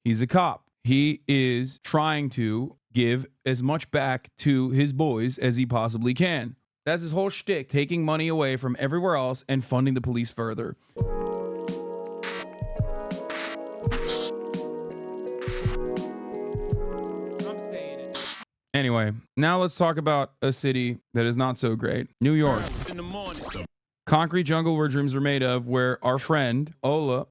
He's a cop. He is trying to give as much back to his boys as he possibly can. That's his whole shtick, taking money away from everywhere else and funding the police further. Anyway, now let's talk about a city that is not so great. New York. Concrete jungle where dreams are made of, where our friend Olayemi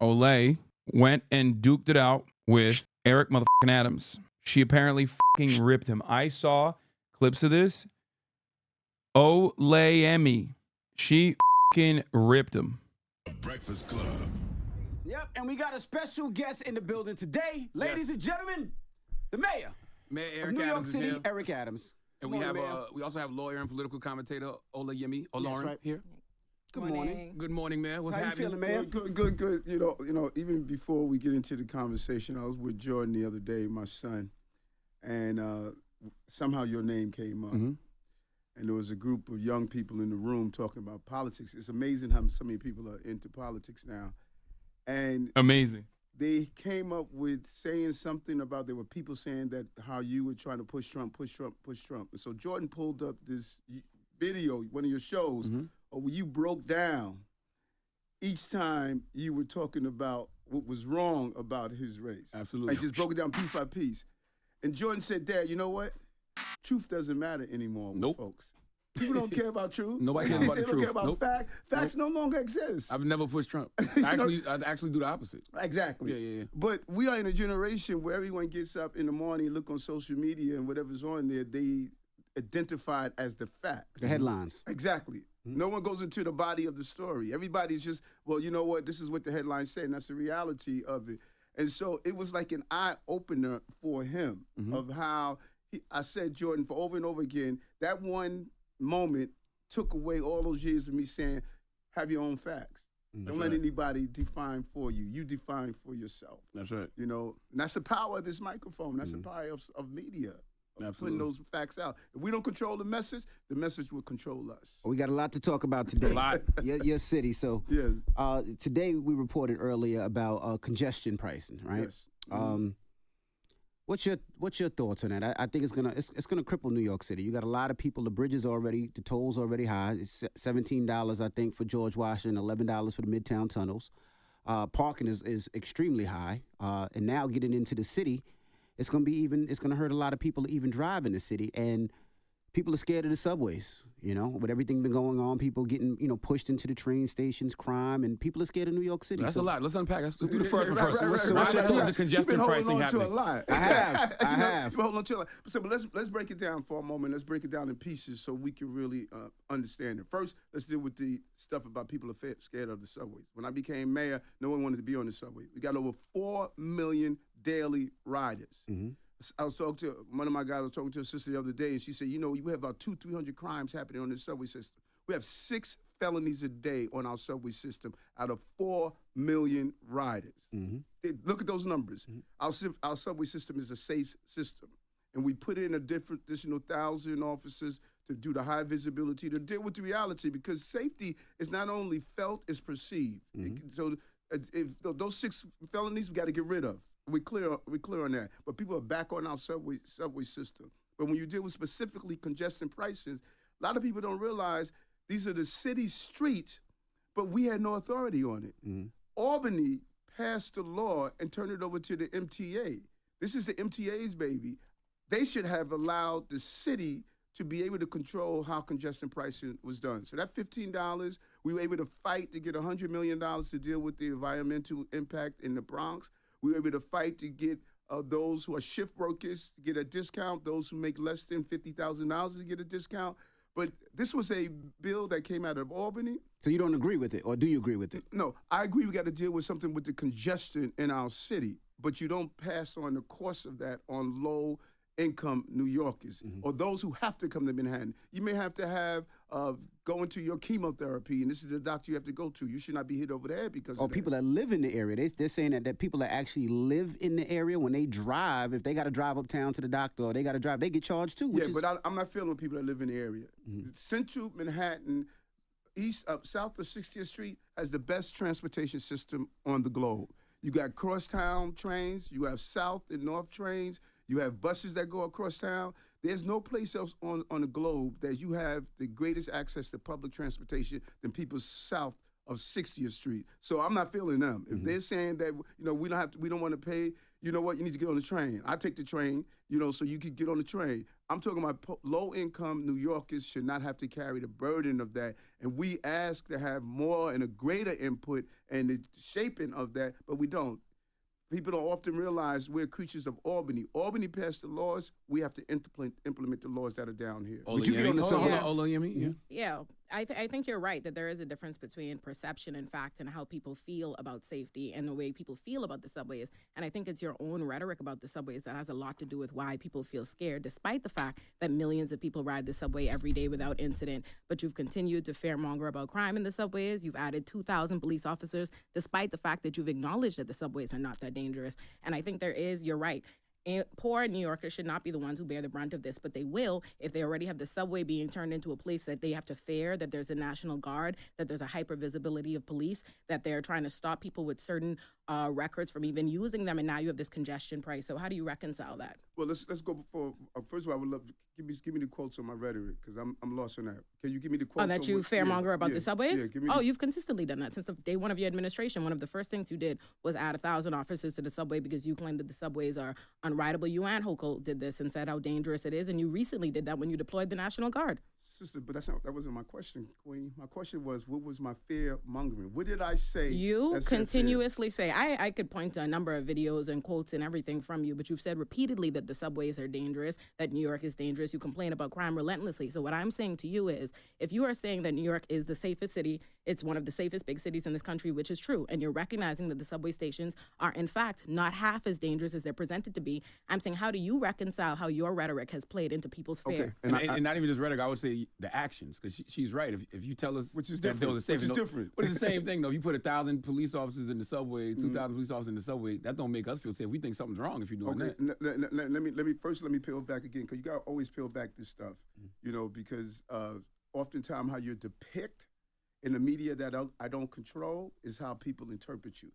Olurin went and duked it out with Eric motherfucking Adams. She apparently fucking ripped him. I saw clips of this. Olayemi. She fucking ripped him. Breakfast Club. Yep, and we got a special guest in the building today. Ladies and gentlemen, the mayor. Mayor Eric of New York Adams City, is here. Eric Adams. And we also have lawyer and political commentator Olayemi Olurin here. Good morning. Good morning, Mayor. What's How you happening? feeling, Mayor? Good. You know, even before we get into the conversation, I was with Jordan the other day, my son, and somehow your name came up. Mm-hmm. And there was a group of young people in the room talking about politics. It's amazing how so many people are into politics now. And amazing. They came up with saying something about, there were people saying that how you were trying to push Trump. And so Jordan pulled up this video, one of your shows, where you broke down each time you were talking about what was wrong about his race. Absolutely. And just broke it down piece by piece. And Jordan said, Dad, you know what? Truth doesn't matter anymore with folks. People don't care about truth. Nobody cares about the They truth. don't care about facts. Facts no longer exist. I've never pushed Trump. I actually do the opposite. Exactly. Yeah. But we are in a generation where everyone gets up in the morning, look on social media, and whatever's on there, they identify it as the facts. The headlines. Exactly. No one goes into the body of the story. Everybody's just, well, you know what? This is what the headlines say, and that's the reality of it. And so it was like an eye-opener for him of how I said, Jordan, for over and over again, that one moment took away all those years of me saying, have your own facts. Don't let anybody define for you. You define for yourself. That's right. You know, and that's the power of this microphone. That's the power of media. Putting those facts out. If we don't control the message will control us. We got a lot to talk about today. A lot. Your city. So today we reported earlier about congestion pricing, right? Yes. What's your thoughts on that? I think it's gonna cripple New York City. You got a lot of people. The bridges already, the tolls already high. It's $17, I think, for George Washington, $11 for the Midtown tunnels. Parking is extremely high, and now getting into the city, it's gonna hurt a lot of people to even drive in the city, and people are scared of the subways. You know, with everything been going on, people getting pushed into the train stations, crime, and people are scared of New York City. That's a lot. Let's unpack. Let's do the first one first. So what's your thoughts? The congestion pricing happening. I have. You've been holding on to a lot. So, but let's break it down for a moment. Let's break it down in pieces so we can really understand it. First, let's deal with the stuff about people are scared of the subways. When I became mayor, no one wanted to be on the subway. We got over 4 million daily riders. I was talking to one of my guys. Was talking to a sister the other day, and she said, "You know, we have about 200-300 crimes happening on the subway system. We have 6 felonies a day on our subway system out of 4 million riders. Look at those numbers. Our subway system is a safe system, and we put in additional 1,000 officers to do the high visibility to deal with the reality, because safety is not only felt, it's perceived. So if those 6 felonies, we got to get rid of. We're clear on that. But people are back on our subway system. But when you deal with specifically congestion prices, a lot of people don't realize these are the city streets, but we had no authority on it. Albany passed the law and turned it over to the MTA. This is the MTA's baby. They should have allowed the city to be able to control how congestion pricing was done. So that $15, we were able to fight to get $100 million to deal with the environmental impact in the Bronx. We were able to fight to get those who are shift workers to get a discount, those who make less than $50,000 to get a discount. But this was a bill that came out of Albany. So you don't agree with it, or do you agree with it? No, I agree we got to deal with something with the congestion in our city, but you don't pass on the cost of that on low-income New Yorkers or those who have to come to Manhattan. You may have to have go into your chemotherapy, and this is the doctor you have to go to. You should not be hit over the head because of people that live in the area. They're saying that people that actually live in the area, when they drive, if they got to drive uptown to the doctor or they got to drive, they get charged too. But I'm not feeling people that live in the area. Central Manhattan, south of 60th Street, has the best transportation system on the globe. You got crosstown trains. You have south and north trains. You have buses that go across town. There's no place else on the globe that you have the greatest access to public transportation than people south of 60th Street. So I'm not feeling them. If they're saying that, we don't want to pay, you know what, you need to get on the train. I take the train, so you can get on the train. I'm talking about low-income New Yorkers should not have to carry the burden of that. And we ask to have more and a greater input and the shaping of that, but we don't. People don't often realize we're creatures of Albany. Albany passed the laws. We have to implement the laws that are down here. Would you get on the subway, Olayemi? Yeah, I think you're right that there is a difference between perception and fact and how people feel about safety and the way people feel about the subways. And I think it's your own rhetoric about the subways that has a lot to do with why people feel scared, despite the fact that millions of people ride the subway every day without incident. But you've continued to fearmonger about crime in the subways. You've added 2,000 police officers, despite the fact that you've acknowledged that the subways are not that dangerous. And I think you're right. Poor New Yorkers should not be the ones who bear the brunt of this, but they will if they already have the subway being turned into a place that they have to fear, that there's a National Guard, that there's a hyper-visibility of police, that they're trying to stop people with certain records from even using them, and now you have this congestion price. So how do you reconcile that? Well, let's go before. First of all, I would love to give me the quotes on my rhetoric because I'm lost on that. Can you give me the quotes? Oh, that you fearmonger about the subways? Yeah, you've consistently done that since the day one of your administration. One of the first things you did was add 1,000 officers to the subway because you claimed that the subways are unrideable. You and Hochul did this and said how dangerous it is, and you recently did that when you deployed the National Guard. Sister, but that wasn't my question, Queen. My question was, what was my fear mongering? What did I say? You continuously say, I could point to a number of videos and quotes and everything from you, but you've said repeatedly that the subways are dangerous, that New York is dangerous. You complain about crime relentlessly. So what I'm saying to you is, if you are saying that New York is the safest city, it's one of the safest big cities in this country, which is true, and you're recognizing that the subway stations are, in fact, not half as dangerous as they're presented to be, I'm saying, how do you reconcile how your rhetoric has played into people's fear? Okay. And not even just rhetoric, I would say the actions, because she's right. If you tell us which is different, different. But it's the same thing, though. If you put 1,000 police officers in the subway, 2,000 police officers in the subway, that don't make us feel safe. We think something's wrong if you're doing that. Let me peel back again, because you got to always peel back this stuff, because oftentimes how you're depicted in the media that I don't control is how people interpret you.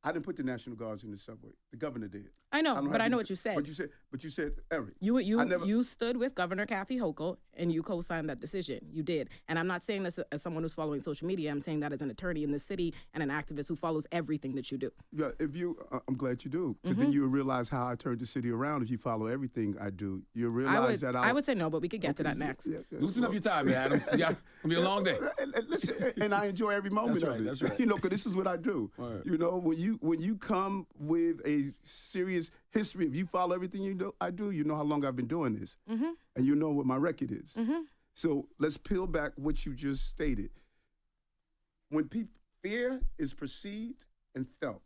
I didn't put the National Guards in the subway. The governor did. I know, but I know what you said. But you said, Eric. You stood with Governor Kathy Hochul and you co-signed that decision. You did. And I'm not saying this as someone who's following social media. I'm saying that as an attorney in the city and an activist who follows everything that you do. Yeah, I'm glad you do. But then you realize how I turned the city around if you follow everything I do. You realize I would say no, but we could get to that next. Yeah. Loosen up your time, man, Adam. Yeah, it's going to be a long day. Listen, and I enjoy every moment of it. That's right. Because this is what I do. Right. When you come with a serious history, if you follow everything I do, you know how long I've been doing this. And you know what my record is. So let's peel back what you just stated. When fear is perceived and felt,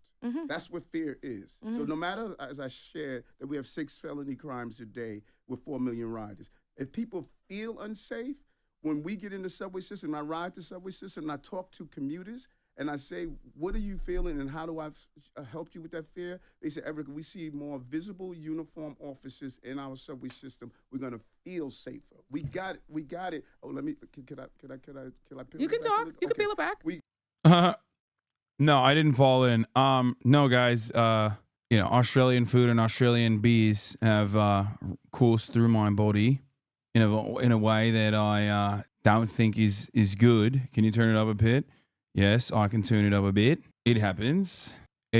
that's what fear is. So no matter, as I shared, that we have 6 felony crimes a day with 4 million riders, if people feel unsafe, when we get in the subway system, I ride the subway system, and I talk to commuters, and I say, what are you feeling and how do I help you with that fear? They say, Eric, we see more visible uniform officers in our subway system. We're going to feel safer. We got it. Oh, let me, can I peel You can it back talk. You can peel it back. No, I didn't fall in. No, guys, Australian food and Australian bees have coursed through my body in a way that I don't think is good. Can you turn it up a bit? Yes, I can turn it up a bit. It happens. All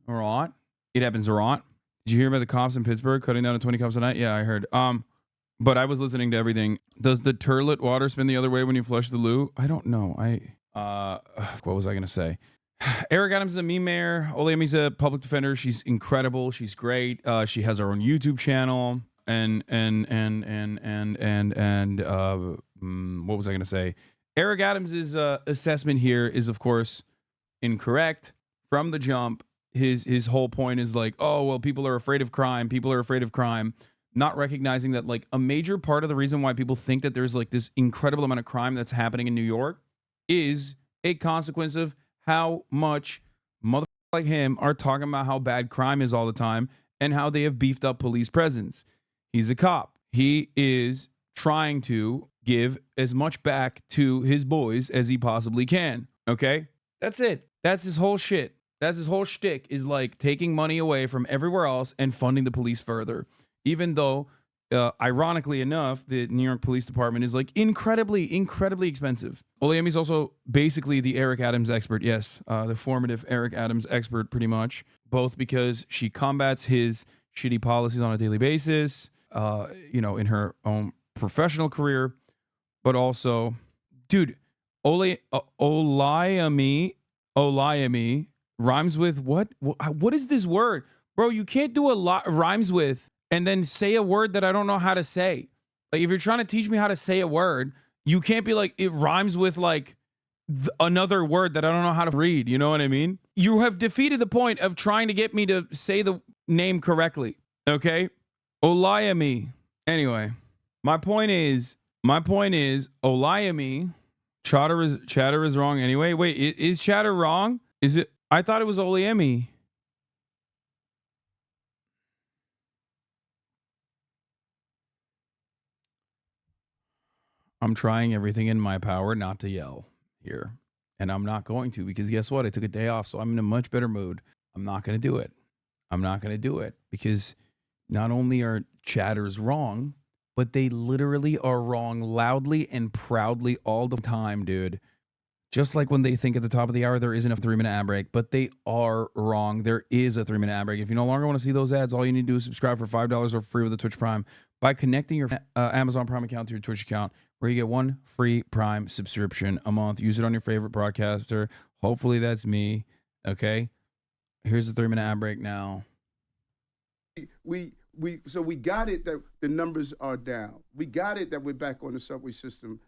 right. It happens, all right. Did you hear about the cops in Pittsburgh cutting down to 20 cops a night? Yeah, I heard. But I was listening to everything. Does the turlet water spin the other way when you flush the loo? I don't know. What was I going to say? Eric Adams is a meme mayor. Olayemi's a public defender. She's incredible. She's great. She has her own YouTube channel. And what was I going to say? Eric Adams' assessment here is, of course, incorrect from the jump. His whole point is like, oh, well, people are afraid of crime. People are afraid of crime. Not recognizing that, like, a major part of the reason why people think that there's, like, this incredible amount of crime that's happening in New York is a consequence of how much motherfuckers like him are talking about how bad crime is all the time and how they have beefed up police presence. He's a cop. He is trying to give as much back to his boys as he possibly can. Okay? That's it. That's his whole shit. That's his whole shtick, is like taking money away from everywhere else and funding the police further. Even though, ironically enough, the New York Police Department is like incredibly, incredibly expensive. Olayemi's also basically the Eric Adams expert. Yes, the formative Eric Adams expert, pretty much. Both because she combats his shitty policies on a daily basis, in her own professional career, but also, dude, Olayemi rhymes with what? What is this word? Bro, you can't do a lot rhymes with and then say a word that I don't know how to say. Like, if you're trying to teach me how to say a word, you can't be like, it rhymes with like another word that I don't know how to read. You know what I mean? You have defeated the point of trying to get me to say the name correctly. Okay? Olayemi. Anyway, my point is Olayemi. Chatter is wrong anyway. Wait, is Chatter wrong? Is it? I thought it was Olayemi. I'm trying everything in my power not to yell here. And I'm not going to, because guess what? I took a day off, so I'm in a much better mood. I'm not going to do it. Because not only are chatters wrong, but they literally are wrong loudly and proudly all the time, dude. Just like when they think at the top of the hour there isn't a 3-minute ad break, but they are wrong. There is a 3-minute ad break. If you no longer want to see those ads, all you need to do is subscribe for $5 or free with a Twitch Prime by connecting your Amazon Prime account to your Twitch account, where you get 1 free Prime subscription a month. Use it on your favorite broadcaster. Hopefully that's me. Okay. Here's the 3-minute ad break now. So we got it that the numbers are down. We got it that we're back on the subway system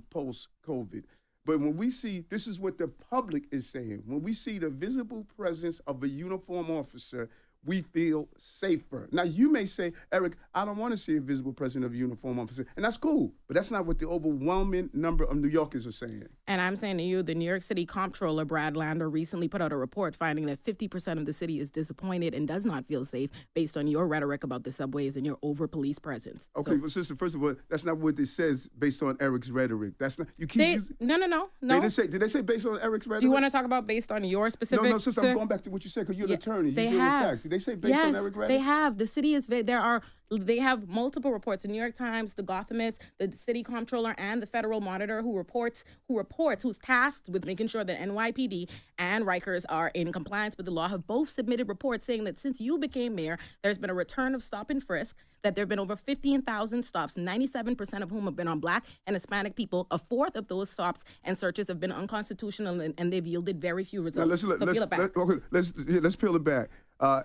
post-COVID. But when we see, this is what the public is saying, when we see the visible presence of a uniformed officer, we feel safer. Now, you may say, Eric, I don't want to see a visible presence of a uniformed officer, and that's cool, but that's not what the overwhelming number of New Yorkers are saying. And I'm saying to you, the New York City Comptroller, Brad Lander, recently put out a report finding that 50% of the city is disappointed and does not feel safe based on your rhetoric about the subways and your over-police presence. Okay, well, sister, first of all, that's not what it says based on Eric's rhetoric. That's not, you keep using... No. Did they say based on Eric's rhetoric? Do you want to talk about based on your specific... No, sister, I'm going back to what you said, because you're an attorney. They have. Did they say based on Eric's rhetoric? They have. The city is... They have multiple reports. The New York Times, the Gothamist, the city comptroller, and the federal monitor who's tasked with making sure that NYPD and Rikers are in compliance with the law have both submitted reports saying that since you became mayor, there's been a return of stop and frisk, that there have been over 15,000 stops, 97% of whom have been on Black and Hispanic people. A fourth of those stops and searches have been unconstitutional, and they've yielded very few results. Now let's peel it back.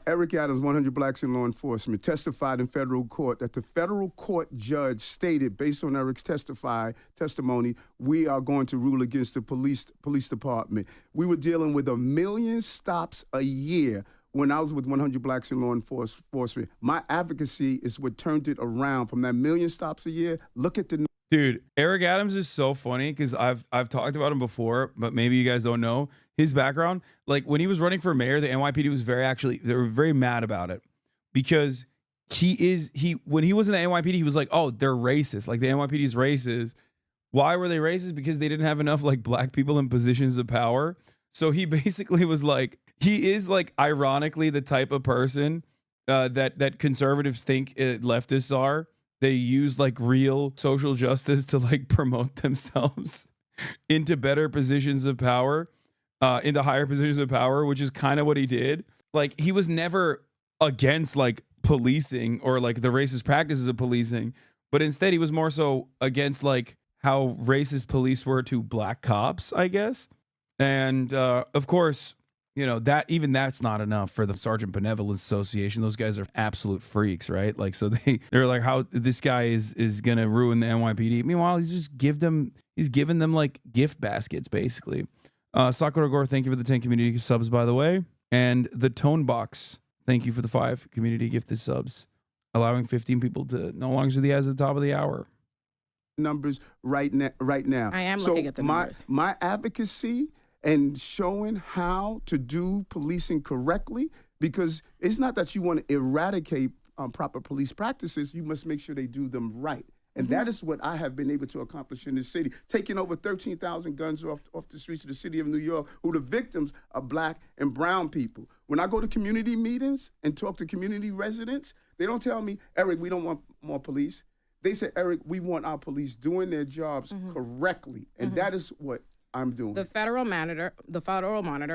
Eric Adams, 100 Blacks in Law Enforcement, testified in federal court that the federal court judge stated, based on Eric's testimony, we are going to rule against the police department. We were dealing with 1 million stops a year when I was with 100 Blacks in Law Enforcement. My advocacy is what turned it around from that 1 million stops a year. Look at the... Dude, Eric Adams is so funny because I've talked about him before, but maybe you guys don't know his background. Like, when he was running for mayor, the NYPD was they were very mad about it, because when he was in the NYPD, he was like, oh, they're racist. Like, the NYPD is racist. Why were they racist? Because they didn't have enough like Black people in positions of power. So he basically was like, he is like ironically the type of person that conservatives think leftists are. They use like real social justice to like promote themselves into better positions of power, into higher positions of power, which is kind of what he did. Like, he was never against like policing or like the racist practices of policing, but instead he was more so against like how racist police were to Black cops, I guess. And of course, you know, that's not enough for the Sergeant Benevolence Association. Those guys are absolute freaks, right? Like, so they're like, how this guy is gonna ruin the NYPD. Meanwhile, he's giving them like gift baskets, basically. Sakura Gore, thank you for the 10 community subs, by the way. And the Tone Box, thank you for the 5 community gifted subs, allowing 15 people to no longer see the ads at the top of the hour. Numbers right now. I am looking at the numbers. My advocacy and showing how to do policing correctly, because it's not that you want to eradicate proper police practices. You must make sure they do them right. And that is what I have been able to accomplish in this city, taking over 13,000 guns off the streets of the city of New York, who the victims are black and brown people. When I go to community meetings and talk to community residents, they don't tell me, Eric, we don't want more police. They say, Eric, we want our police doing their jobs correctly. And that is what I'm doing. The federal monitor,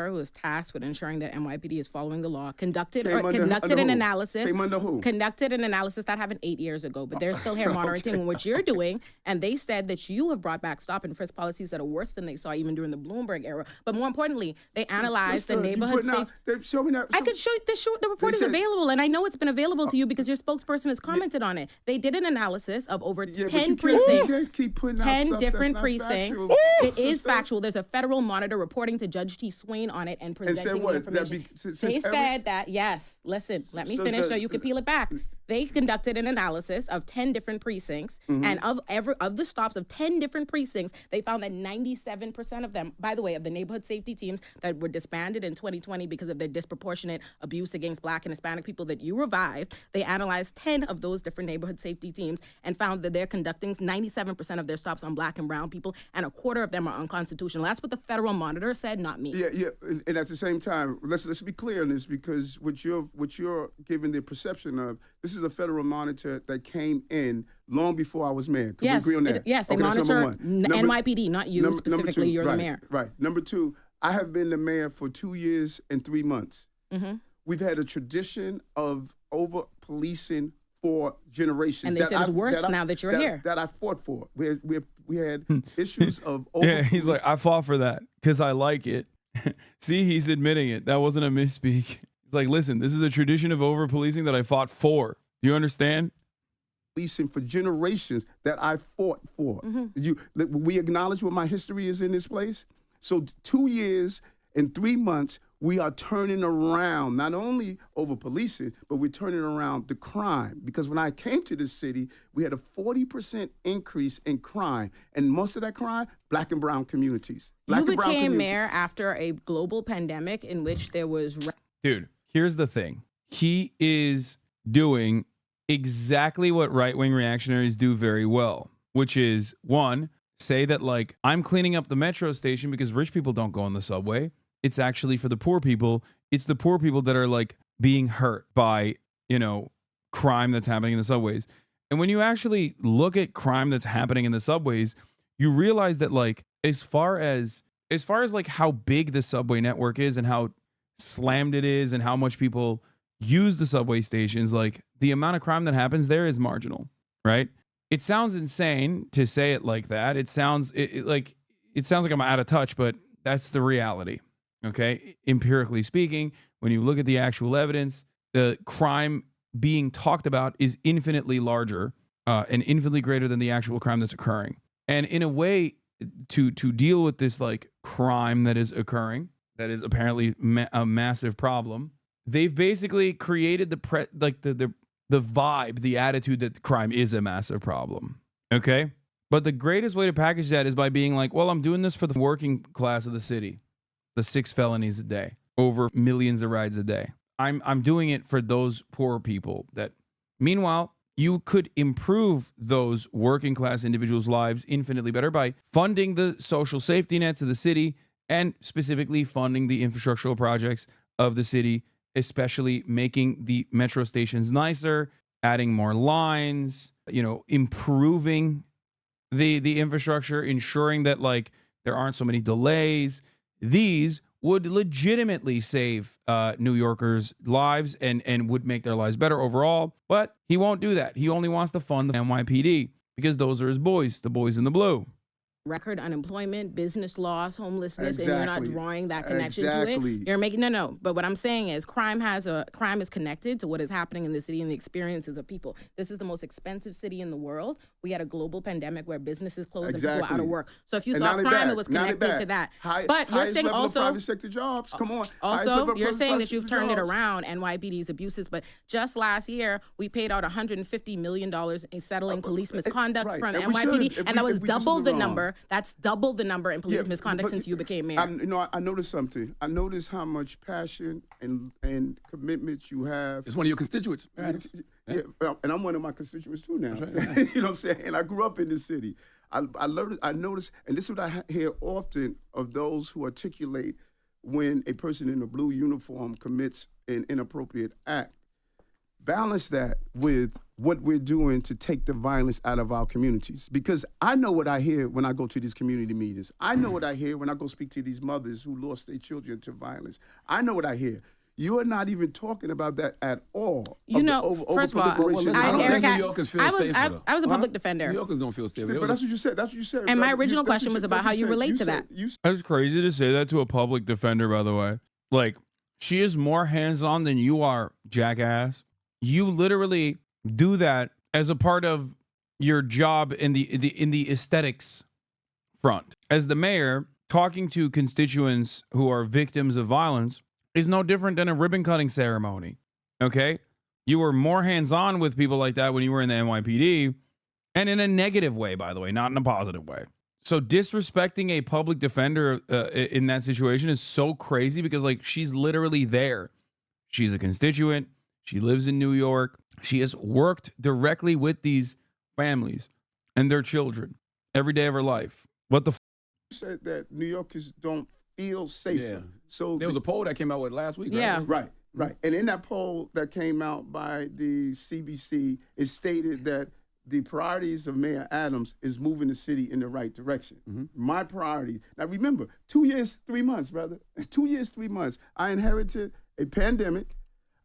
who is tasked with ensuring that NYPD is following the law, conducted an analysis. Came under who? Conducted an analysis that happened 8 years ago, but they're still here monitoring what you're doing. And they said that you have brought back stop and frisk policies that are worse than they saw even during the Bloomberg era. But more importantly, they analyzed the neighborhood Show me that. I could show you the report is available, and I know it's been available to you because your spokesperson has commented on it. They did an analysis of over 10 precincts, You can't keep putting out 10 stuff different that's not precincts. factual. It is factual. There's a federal monitor reporting to Judge T. Swain on it and presenting the information. They said that, yes, listen, let me finish so you can peel it back. They conducted an analysis of 10 different precincts, and of the stops of 10 different precincts, they found that 97% of them, by the way, of the neighborhood safety teams that were disbanded in 2020 because of their disproportionate abuse against Black and Hispanic people that you revived, they analyzed 10 of those different neighborhood safety teams and found that they're conducting 97% of their stops on Black and brown people, and a quarter of them are unconstitutional. That's what the federal monitor said, not me. Yeah. And at the same time, let's be clear on this, because what you're giving the perception of, this is a federal monitor that came in long before I was mayor. Can we agree on that? Yes, they monitor NYPD, not you specifically. You're the mayor. Right. Number two, I have been the mayor for 2 years and 3 months. We've had a tradition of over-policing for generations. And they said it's worse now that you're here. That I fought for. We had issues of over. Yeah, he's like, I fought for that because I like it. See, he's admitting it. That wasn't a misspeak. He's like, listen, this is a tradition of over-policing that I fought for. Do you understand? Policing for generations that I fought for. We acknowledge what my history is in this place. So 2 years and 3 months, we are turning around, not only over policing, but we're turning around the crime. Because when I came to this city, we had a 40% increase in crime. And most of that crime, Black and brown communities. You became mayor after a global pandemic in which there was... Dude, here's the thing. He is doing exactly what right-wing reactionaries do very well, which is, one, say that, like, I'm cleaning up the metro station because rich people don't go on the subway. It's actually for the poor people. It's the poor people that are, like, being hurt by, crime that's happening in the subways. And when you actually look at crime that's happening in the subways, you realize that, like, as far as like how big the subway network is and how slammed it is and how much people use the subway stations, like, the amount of crime that happens there is marginal, right? It sounds insane to say it like that. It sounds like I'm out of touch, but that's the reality. Okay, empirically speaking, when you look at the actual evidence, the crime being talked about is infinitely larger and infinitely greater than the actual crime that's occurring. And in a way, to deal with this, like, crime that is occurring, that is apparently a massive problem, they've basically created the vibe, the attitude that crime is a massive problem. Okay, but the greatest way to package that is by being like, well, I'm doing this for the working class of the city. The 6 felonies a day, over millions of rides a day. I'm doing it for those poor people that, meanwhile, you could improve those working class individuals' lives infinitely better by funding the social safety nets of the city and specifically funding the infrastructural projects of the city, especially making the metro stations nicer, adding more lines, improving the infrastructure, ensuring that, like, there aren't so many delays. These would legitimately save New Yorkers' lives and would make their lives better overall. But he won't do that. He only wants to fund the NYPD because those are his boys, the boys in the blue. Record unemployment, business loss, homelessness, and you're not drawing that connection to it. You're making no. But what I'm saying is crime is connected to what is happening in the city and the experiences of people. This is the most expensive city in the world. We had a global pandemic where businesses closed and people were out of work. So if you saw crime, it was connected to that. But you're saying also private sector jobs. Come on. Also, you're saying that you've turned it around, NYPD's abuses. But just last year, we paid out $150 million in settling police misconduct from NYPD, and that was double the number That's double the number in police Yeah, misconduct but- since you became mayor. I noticed something. I noticed how much passion and commitment you have. It's one of your constituents. Right. Yeah, and I'm one of my constituents too now. That's right. You know what I'm saying? And I grew up in this city. I noticed, and this is what I hear often of those who articulate when a person in a blue uniform commits an inappropriate act. Balance that with what we're doing to take the violence out of our communities. Because I know what I hear when I go to these community meetings. I know what I hear when I go speak to these mothers who lost their children to violence. I know what I hear. You are not even talking about that at all. You know, first of all, I don't think New Yorkers feel safer, though. I was a public defender. New Yorkers don't feel safe. But that's what you said. That's what you said. And my brother. original That's what question was said. about That's how what you said. relate to said- that. you That's crazy to say that to a public defender, by the way. Like, she is more hands-on than you are, jackass. You literally do that as a part of your job in the aesthetics front. As the mayor, talking to constituents who are victims of violence is no different than a ribbon-cutting ceremony, okay? You were more hands-on with people like that when you were in the NYPD, and in a negative way, by the way, not in a positive way. So disrespecting a public defender in that situation is so crazy because, like, she's literally there. She's a constituent. She lives in New York. She has worked directly with these families and their children every day of her life. What the said that New Yorkers don't feel safer. Yeah. So There was a poll that came out last week. Yeah. Right? Right. And in that poll that came out by the CBC, it stated that the priorities of Mayor Adams is moving the city in the right direction. My priority. Now remember, 2 years, 3 months, brother. 2 years, 3 months. I inherited a pandemic.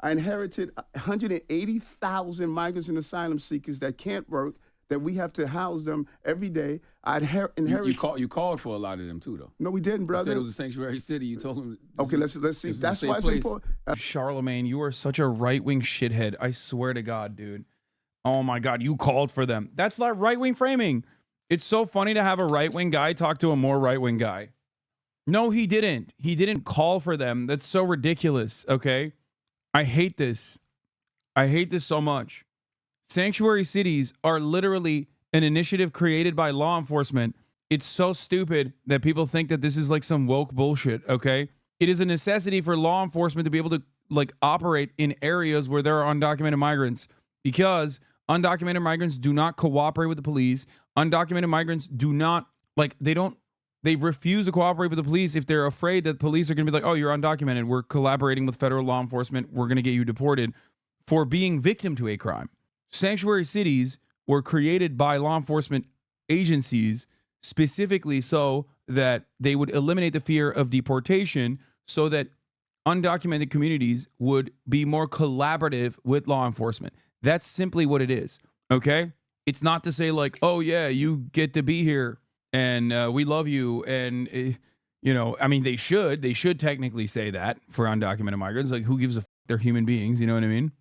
I inherited 180,000 migrants and asylum seekers that can't work, that we have to house them every day. I inherited. You called for a lot of them too, though. No, we didn't, You brother. said it was a sanctuary city. You told them. Okay, let's see. this is a That's safe why it's place. important. Charlemagne, you are such a right-wing shithead. I swear to God, dude. Oh my God, you called for them. That's not right-wing framing. It's so funny to have a right-wing guy talk to a more right-wing guy. No, he didn't. He didn't call for them. That's so ridiculous, okay? I hate this. I hate this so much. Sanctuary cities are literally an initiative created by law enforcement. It's so stupid that people think that this is like some woke bullshit, okay? It is a necessity for law enforcement to be able to like operate in areas where there are undocumented migrants because undocumented migrants do not cooperate with the police. Undocumented migrants do not, like, they refuse to cooperate with the police if they're afraid that police are going to be like, oh, you're undocumented. We're collaborating with federal law enforcement. We're going to get you deported for being victim to a crime. Sanctuary cities were created by law enforcement agencies specifically so that they would eliminate the fear of deportation so that undocumented communities would be more collaborative with law enforcement. That's simply what it is, okay? It's not to say like, oh, yeah, you get to be here and we love you. And, you know, I mean, they should technically say that for undocumented migrants. Like, who gives a f? They're human beings, you know what I mean?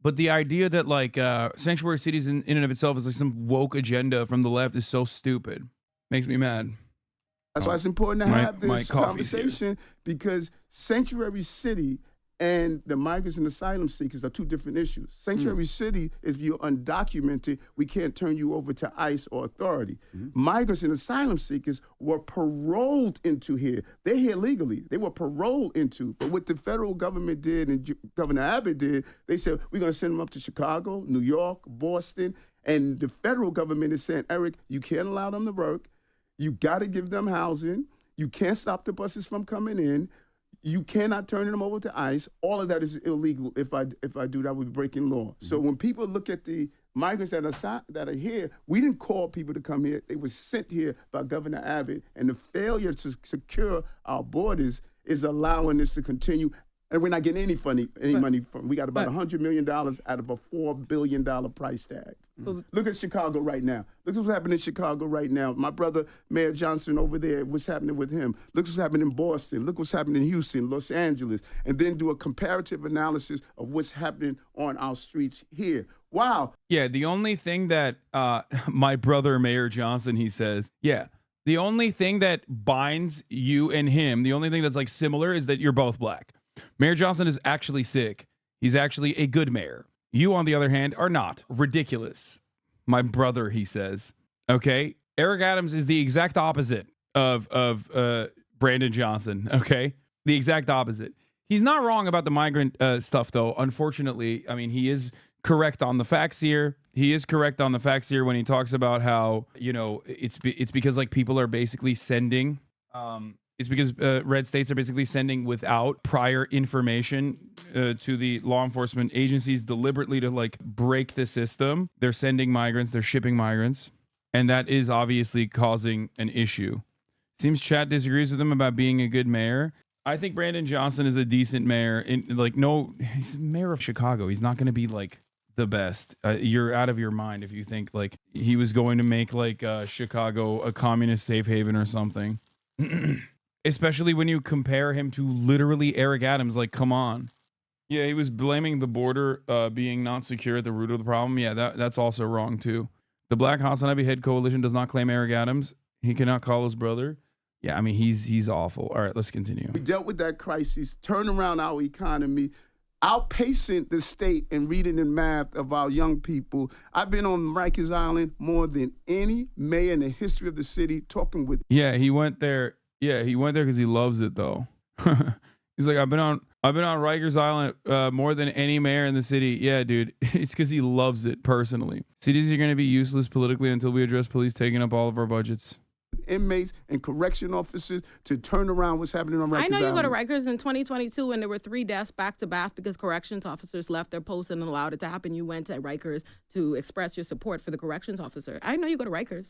But the idea that like sanctuary cities in and of itself is like some woke agenda from the left is so stupid. Makes me mad. That's why it's important to My- have my this coffee's here. conversation because sanctuary city and the migrants and asylum seekers are two different issues. Sanctuary city, if you're undocumented, we can't turn you over to ICE or authority. Migrants and asylum seekers were paroled into here. They're here legally. They were paroled into. But what the federal government did and Governor Abbott did, they said, we're going to send them up to Chicago, New York, Boston. And the federal government is saying, Eric, you can't allow them to work. You got to give them housing. You can't stop the buses from coming in. You cannot turn them over to ICE. All of that is illegal. If I do that, we'll be breaking law. So when people look at the migrants that are here, we didn't call people to come here. They were sent here by Governor Abbott. And the failure to secure our borders is allowing this to continue. And we're not getting any money from. We got about $100 million out of a $4 billion price tag. Look at Chicago right now. Look what's happening in Chicago right now. My brother, Mayor Johnson over there, what's happening with him. Look what's happening in Boston. Look what's happening in Houston, Los Angeles. And then do a comparative analysis of what's happening on our streets here. Wow. Yeah, the only thing that my brother, Mayor Johnson, he says, yeah, the only thing that binds you and him, the only thing that's like similar is that you're both black. Mayor Johnson is actually sick. He's actually a good mayor. You, on the other hand, are not. Ridiculous. My brother, he says. Okay? Eric Adams is the exact opposite of Brandon Johnson, okay? The exact opposite. He's not wrong about the migrant stuff, though. Unfortunately, I mean, he is correct on the facts here. He is correct on the facts here when he talks about how, you know, it's because like people are basically sending, it's because red states are basically sending without prior information to the law enforcement agencies deliberately to like break the system. They're sending migrants, they're shipping migrants, and that is obviously causing an issue. Seems Chat disagrees with him about being a good mayor. I think Brandon Johnson is a decent mayor. He's mayor of Chicago. He's not going to be like the best. You're out of your mind if you think like he was going to make like Chicago a communist safe haven or something. Especially when you compare him to literally Eric Adams. Like, come on. Yeah, he was blaming the border being not secure at the root of the problem. Yeah, that's also wrong too. The Black Hasanabi Head Coalition does not claim Eric Adams. He cannot call his brother. Yeah, I mean, he's awful. All right, let's continue. We dealt with that crisis, turned around our economy, outpacing the state in reading and math of our young people. I've been on Rikers Island more than any mayor in the history of the city talking with. Yeah, he went there. Yeah, he went there because he loves it, though. He's like, I've been on Rikers Island more than any mayor in the city. Yeah, dude, it's because he loves it personally. Cities are going to be useless politically until we address police taking up all of our budgets. Inmates and correction officers to turn around what's happening on Rikers Island. I know you go to Rikers in 2022 and there were 3 deaths back to back because corrections officers left their posts and allowed it to happen. You went to Rikers to express your support for the corrections officer. I know you go to Rikers.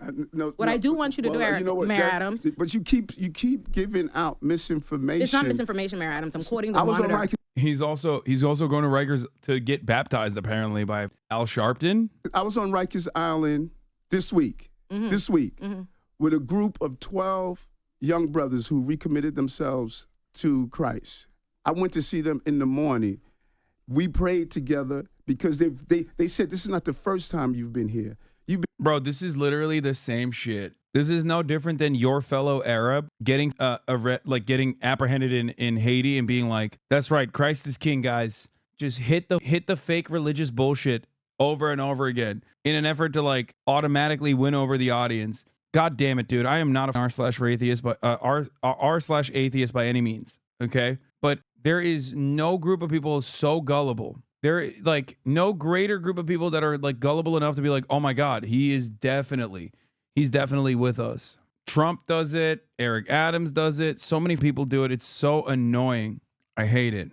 I do want you to do, Mayor Adams. But you keep giving out misinformation. It's not misinformation, Mayor Adams. I'm quoting the Monitor. On Rikers. He's also going to Rikers to get baptized apparently by Al Sharpton. I was on Rikers Island this week. Mm-hmm. With a group of 12 young brothers who recommitted themselves to Christ. I went to see them in the morning. We prayed together because they said, this is not the first time you've been here. Bro, this is literally the same shit. This is no different than your fellow Arab getting getting apprehended in Haiti and being like, that's right, Christ is king, guys. Just hit the fake religious bullshit over and over again in an effort to like automatically win over the audience. God damn it, dude. I am not a r/atheist, but r/atheist by any means. Okay. But there is no group of people so gullible. There like no greater group of people that are like gullible enough to be like, oh my God, he's definitely with us. Trump does it. Eric Adams does it. So many people do it. It's so annoying. I hate it.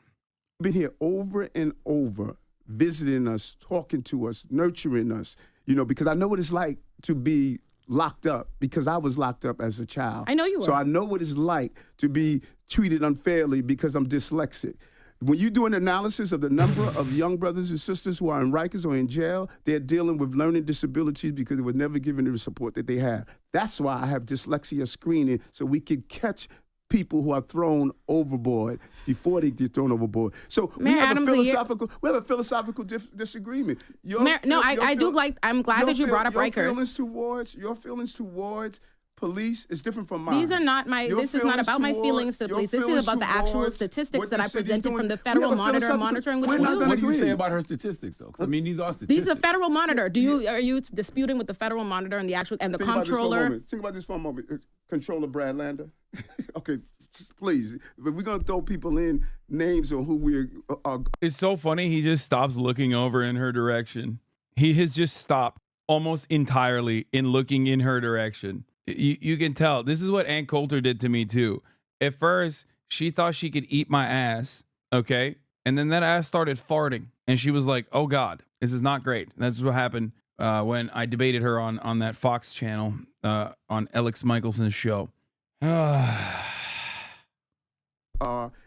Been here over and over, visiting us, talking to us, nurturing us, you know, because I know what it's like to be locked up because I was locked up as a child. I know you were. So I know what it's like to be treated unfairly because I'm dyslexic. When you do an analysis of the number of young brothers and sisters who are in Rikers or in jail, they're dealing with learning disabilities because they were never given the support that they have. That's why I have dyslexia screening, so we can catch people who are thrown overboard before they get thrown overboard. So we have a philosophical disagreement. I'm glad that you brought up Rikers. Your feelings towards police is different from mine. These are not this is not about my feelings to police. This is about the actual statistics that I presented from the Federal Monitor monitoring with you. What do you say about her statistics, though? I mean, these are statistics. These are Federal Monitor. Are you disputing with the Federal Monitor and the comptroller? Think about this for a moment. Controller Brad Lander. Okay, please. But we're gonna throw people in names on who we're. It's so funny. He just stops looking over in her direction. He has just stopped almost entirely in looking in her direction. You can tell. This is what Ann Coulter did to me too. At first, she thought she could eat my ass, okay? And then that ass started farting. And she was like, oh God, this is not great. And that's what happened when I debated her on that Fox channel on Alex Michelson's show.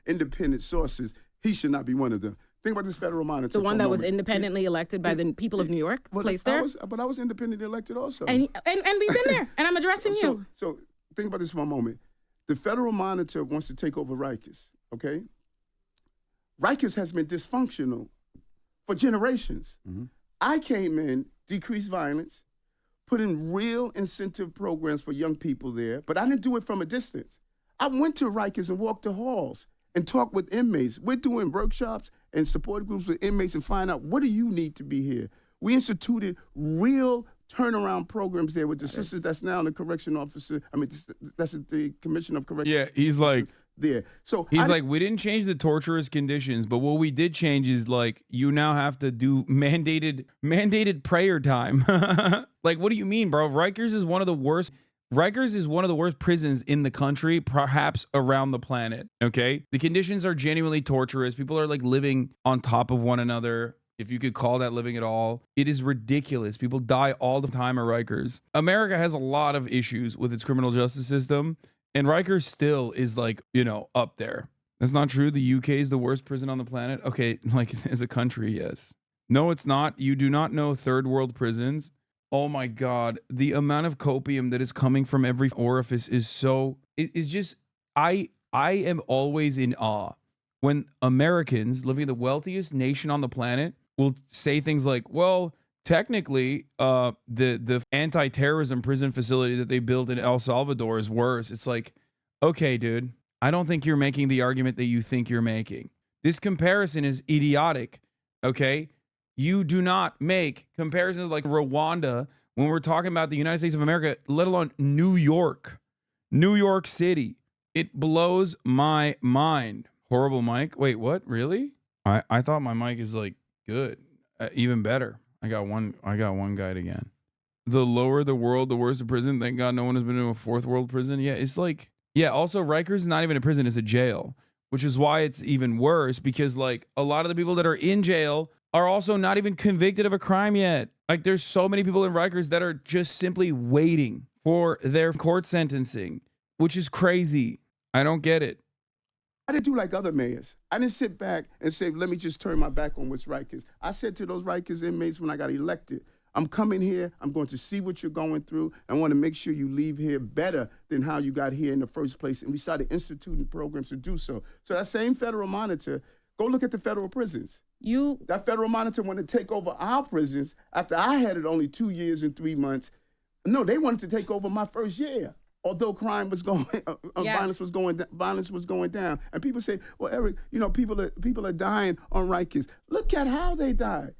Independent sources. He should not be one of them. Think about this Federal Monitor. The one that was independently elected by the people of New York, placed there? But I was independently elected also. And we've been there, and I'm addressing you. So think about this for a moment. The Federal Monitor wants to take over Rikers, okay? Rikers has been dysfunctional for generations. Mm-hmm. I came in, decreased violence, put in real incentive programs for young people there, but I didn't do it from a distance. I went to Rikers and walked the halls and talked with inmates. We're doing workshops and support groups with inmates and find out, what do you need to be here? We instituted real turnaround programs there with the sisters that's now the correction officer. I mean, that's the commission of correction. Yeah, he's like, there. So he's like, we didn't change the torturous conditions, but what we did change is like, you now have to do mandated prayer time. Like, what do you mean, bro? Rikers is one of the worst. Rikers is one of the worst prisons in the country, perhaps around the planet. Okay, the conditions are genuinely torturous. People are like living on top of one another, if you could call that living at all. It is ridiculous. People die all the time at Rikers. America has a lot of issues with its criminal justice system, and Rikers still is like, you know, up there. That's not true. The UK is the worst prison on the planet. Okay, like as a country, yes. No, it's not. You do not know third world prisons. Oh my God, the amount of copium that is coming from every orifice is so, it is just, I am always in awe when Americans living in the wealthiest nation on the planet will say things like, well, technically, the anti-terrorism prison facility that they built in El Salvador is worse. It's like, okay, dude, I don't think you're making the argument that you think you're making. This comparison is idiotic, okay? You do not make comparisons like Rwanda when we're talking about the United States of America, let alone New York City. It blows my mind. Horrible mic. Wait, what? Really? I thought my mic is like good, even better. I got one guide again. The lower the world, the worse the prison. Thank God no one has been in a fourth world prison. Yeah, it's like, yeah, also Rikers is not even a prison, it's a jail, which is why it's even worse, because like a lot of the people that are in jail are also not even convicted of a crime yet. Like there's so many people in Rikers that are just simply waiting for their court sentencing, which is crazy. I don't get it. I didn't do like other mayors. I didn't sit back and say, let me just turn my back on what's Rikers. I said to those Rikers inmates when I got elected, I'm coming here, I'm going to see what you're going through. I want to make sure you leave here better than how you got here in the first place. And we started instituting programs to do so. So that same federal monitor, go look at the federal prisons. That federal monitor wanted to take over our prisons after I had it only 2 years and 3 months. No, they wanted to take over my first year. Although crime was going, violence was going down, and people say, "Well, Eric, you know, people are dying on Rikers. Look at how they died.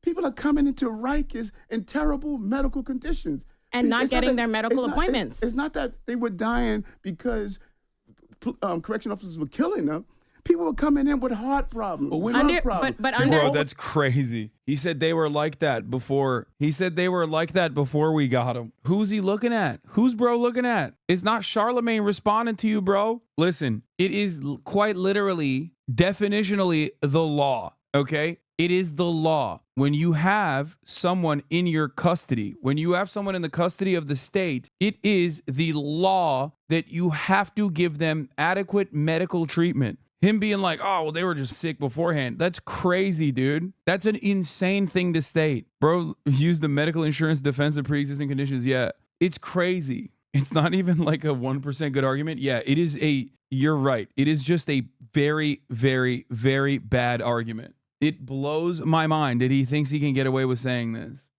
People are coming into Rikers in terrible medical conditions and not getting their medical appointments. It's not that they were dying because correction officers were killing them. People were coming in with heart problems, drug problems. Bro, that's crazy. He said they were like that before. He said they were like that before we got him. Who's he looking at? Who's bro looking at? It's not Charlemagne responding to you, bro. Listen, it is quite literally, definitionally the law, okay? It is the law. When you have someone in your custody, when you have someone in the custody of the state, it is the law that you have to give them adequate medical treatment. Him being like, oh, well, they were just sick beforehand. That's crazy, dude. That's an insane thing to state. Bro, use the medical insurance defense of pre-existing conditions. Yeah, it's crazy. It's not even like a 1% good argument. Yeah, it is you're right. It is just a very, very, very bad argument. It blows my mind that he thinks he can get away with saying this.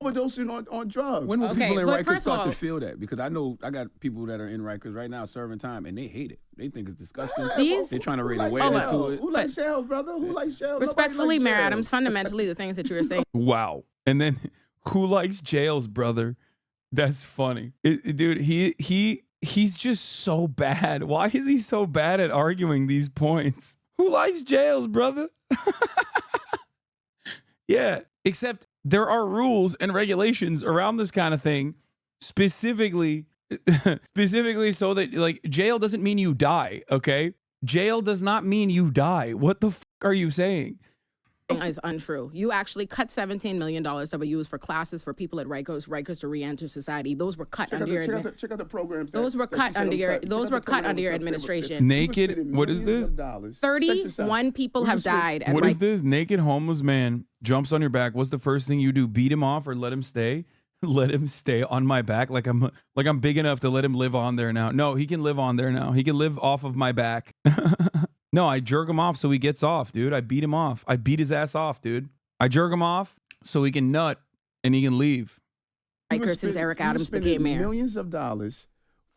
Overdosing on drugs. When will people in Rikers start to feel that? Because I know I got people that are in Rikers right now serving time, and they hate it. They think it's disgusting. They're trying to raise awareness to it. Who likes jails, brother? Who likes jails? Respectfully, Mayor Adams, fundamentally, the things that you were saying. Wow. And then, who likes jails, brother? That's funny. Dude, he's just so bad. Why is he so bad at arguing these points? Who likes jails, brother? Yeah, except there are rules and regulations around this kind of thing, specifically so that, like, jail doesn't mean you die, okay? Jail does not mean you die. What the f are you saying? Is untrue. You actually cut $17 million that were used for classes for people at Rikers to re-enter society. Those were cut under your check out the programs. Those were cut under your administration. Naked, what is this? 31 people have died. What is this? Naked homeless man jumps on your back. What's the first thing you do? Beat him off or let him stay? Let him stay on my back like I'm big enough to let him live on there now. No, he can live on there now. He can live off of my back. No, I jerk him off so he gets off, dude. I beat him off. I beat his ass off, dude. I jerk him off so he can nut and he can leave. Since Eric Adams became mayor. Millions of dollars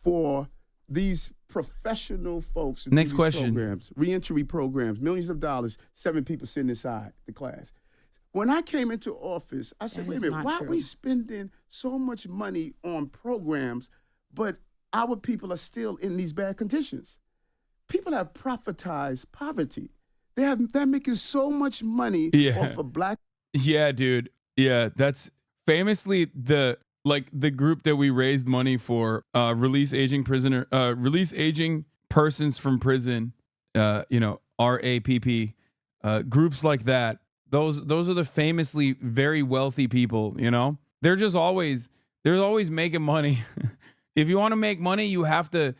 for these professional folks. Next question. Programs, reentry programs, millions of dollars, 7 people sitting inside the class. When I came into office, I said, That wait a is minute, not why are true. we spending so much money on programs, but our people are still in these bad conditions? People have profitized poverty. They're making so much money off of black. Yeah, dude. Yeah, that's famously the group that we raised money for, release aging persons from prison, RAPP, groups like that. Those are the famously very wealthy people, you know? They're always making money. If you want to make money, you have to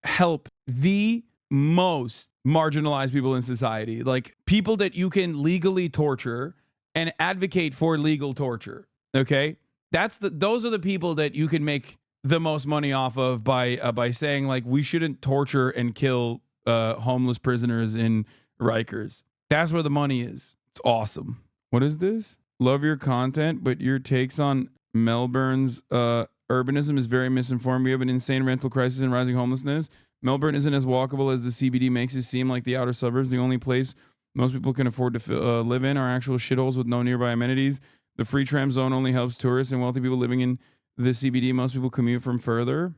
help the most marginalized people in society, like people that you can legally torture and advocate for legal torture. Okay? Those are the people that you can make the most money off of by saying like we shouldn't torture and kill homeless prisoners in Rikers. That's where the money is. It's awesome. What is this? Love your content, but your takes on Melbourne's urbanism is very misinformed. We have an insane rental crisis and rising homelessness. Melbourne isn't as walkable as the CBD makes it seem. Like the outer suburbs, the only place most people can afford to live in are actual shitholes with no nearby amenities. The free tram zone only helps tourists and wealthy people living in the CBD. Most people commute from further.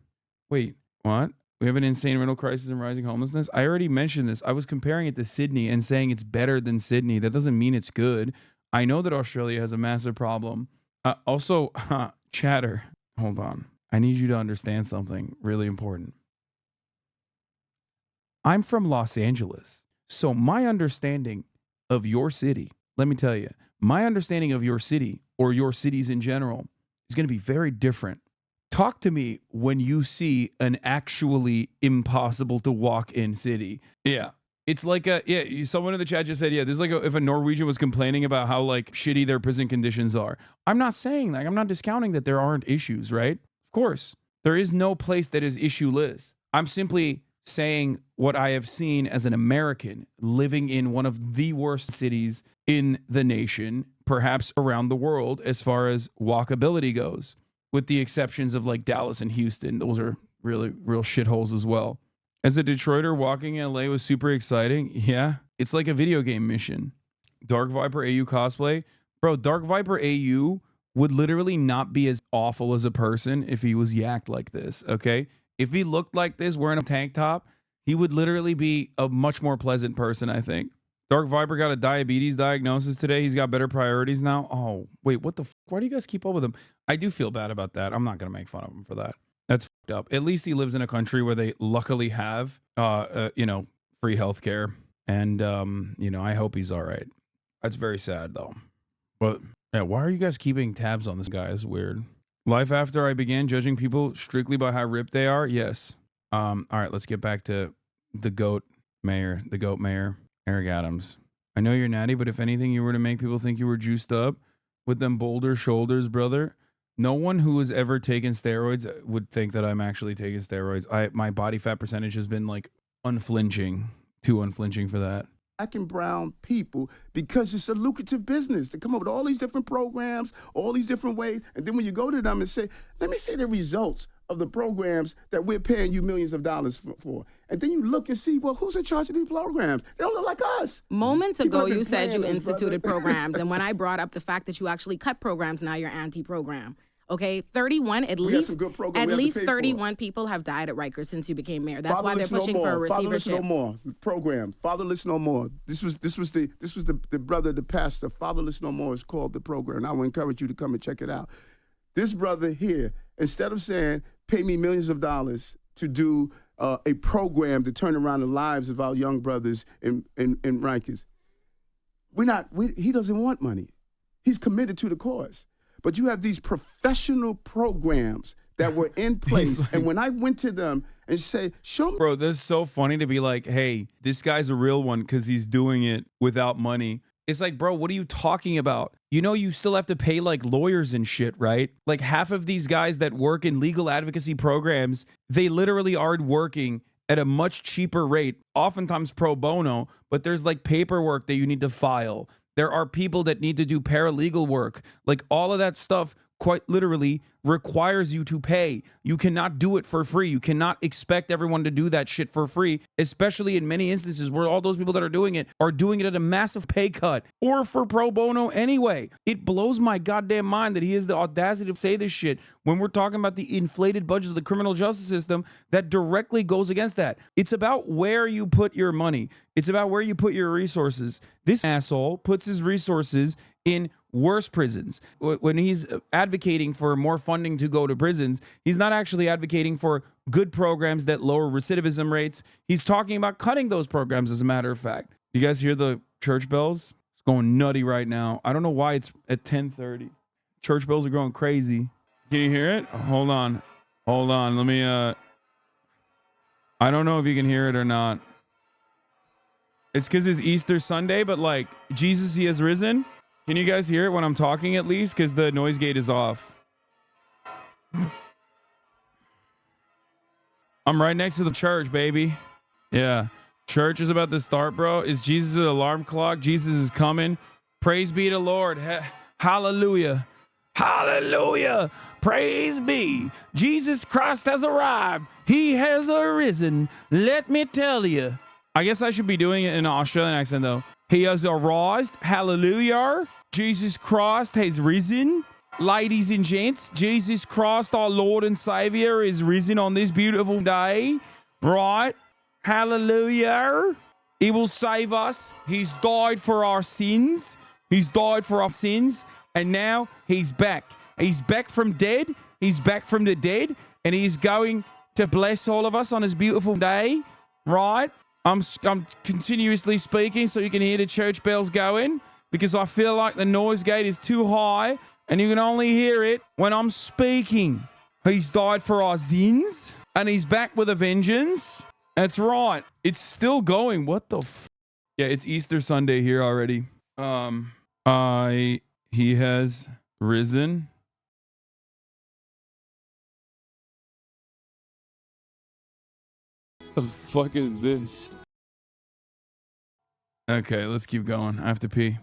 Wait, what? We have an insane rental crisis and rising homelessness. I already mentioned this. I was comparing it to Sydney and saying it's better than Sydney. That doesn't mean it's good. I know that Australia has a massive problem. Also, chatter. Hold on. I need you to understand something really important. I'm from Los Angeles. So my understanding of your city, let me tell you, my understanding of your city or your cities in general is going to be very different. Talk to me when you see an actually impossible to walk in city. Yeah. It's like someone in the chat just said, yeah, this is like if a Norwegian was complaining about how like shitty their prison conditions are. I'm not saying that. I'm not discounting that there aren't issues, right? Of course. There is no place that is issueless. I'm simply saying what I have seen as an American living in one of the worst cities in the nation, perhaps around the world, as far as walkability goes, with the exceptions of like Dallas and Houston. Those are really real shitholes as well. As a Detroiter, walking in LA was super exciting. Yeah, it's like a video game mission. Dark Viper AU cosplay. Bro, Dark Viper AU would literally not be as awful as a person if he was yacked like this, okay? If he looked like this wearing a tank top, he would literally be a much more pleasant person, I think. Dark Viper got a diabetes diagnosis today. He's got better priorities now. Oh, wait, what the why do you guys keep up with him? I do feel bad about that. I'm not going to make fun of him for that. That's fucked up. At least he lives in a country where they luckily have, free healthcare. And, I hope he's all right. That's very sad, though. But, yeah, why are you guys keeping tabs on this guy? It's weird. Life after I began judging people strictly by how ripped they are? Yes. All right, let's get back to the GOAT mayor, Eric Adams. I know you're natty, but if anything, you were to make people think you were juiced up with them boulder shoulders, brother. No one who has ever taken steroids would think that I'm actually taking steroids. My body fat percentage has been like unflinching, too unflinching for that. Black and brown people, because it's a lucrative business to come up with all these different programs, all these different ways. And then when you go to them and say, let me see the results of the programs that we're paying you millions of dollars for. And then you look and see, well, who's in charge of these programs? They don't look like us. Moments People ago, have been you said you playing us, instituted brother. programs. And when I brought up the fact that you actually cut programs, now you're anti-program. Okay, 31, at We have some good programs we have to pay for. 31 people have died at Rikers since you became mayor. That's why they're Fatherless pushing No for a More. Fatherless receivership. No More program. Fatherless No More. This was the brother, the pastor. Fatherless No More is called the program. And I would encourage you to come and check it out. This brother here, instead of saying, pay me millions of dollars to do a program to turn around the lives of our young brothers in Rikers, he doesn't want money. He's committed to the cause. But you have these professional programs that were in place. Like, and when I went to them and say, show me. Bro, this is so funny to be like, hey, this guy's a real one because he's doing it without money. It's like, bro, what are you talking about? You know, you still have to pay like lawyers and shit, right? Like half of these guys that work in legal advocacy programs, they literally are working at a much cheaper rate, oftentimes pro bono, but there's like paperwork that you need to file. There are people that need to do paralegal work. Like all of that stuff quite literally requires you to pay. You cannot do it for free. You cannot expect everyone to do that shit for free, especially in many instances where all those people that are doing it at a massive pay cut or for pro bono anyway. It blows my goddamn mind that he has the audacity to say this shit when we're talking about the inflated budgets of the criminal justice system that directly goes against that. It's about where you put your money. It's about where you put your resources. This asshole puts his resources in worse prisons. When he's advocating for more funding to go to prisons, he's not actually advocating for good programs that lower recidivism rates. He's talking about cutting those programs, as a matter of fact. You guys hear the church bells? It's going nutty right now. I don't know why it's at 10:30. Church bells are going crazy. Can you hear it? Hold on. Let me, I don't know if you can hear it or not. It's because it's Easter Sunday, but like, Jesus, he has risen. Can you guys hear it when I'm talking at least? Because the noise gate is off. I'm right next to the church, baby. Yeah. Church is about to start, bro. Is Jesus' alarm clock? Jesus is coming. Praise be the Lord. Hallelujah. Hallelujah. Praise be. Jesus Christ has arrived. He has arisen. Let me tell you. I guess I should be doing it in an Australian accent, though. He has arisen. Hallelujah. Jesus Christ has risen. Ladies and gents, Jesus Christ, our Lord and Savior, is risen on this beautiful day. Right? Hallelujah. He will save us. He's died for our sins. He's died for our sins. And now he's back. He's back from dead. He's back from the dead. And he's going to bless all of us on this beautiful day. Right? I'm continuously speaking so you can hear the church bells going because I feel like the noise gate is too high and you can only hear it when I'm speaking. He's died for our sins and he's back with a vengeance. That's right. It's still going. What the Yeah, it's Easter Sunday here already. He has risen. The fuck is this? Okay, let's keep going. I have to pee.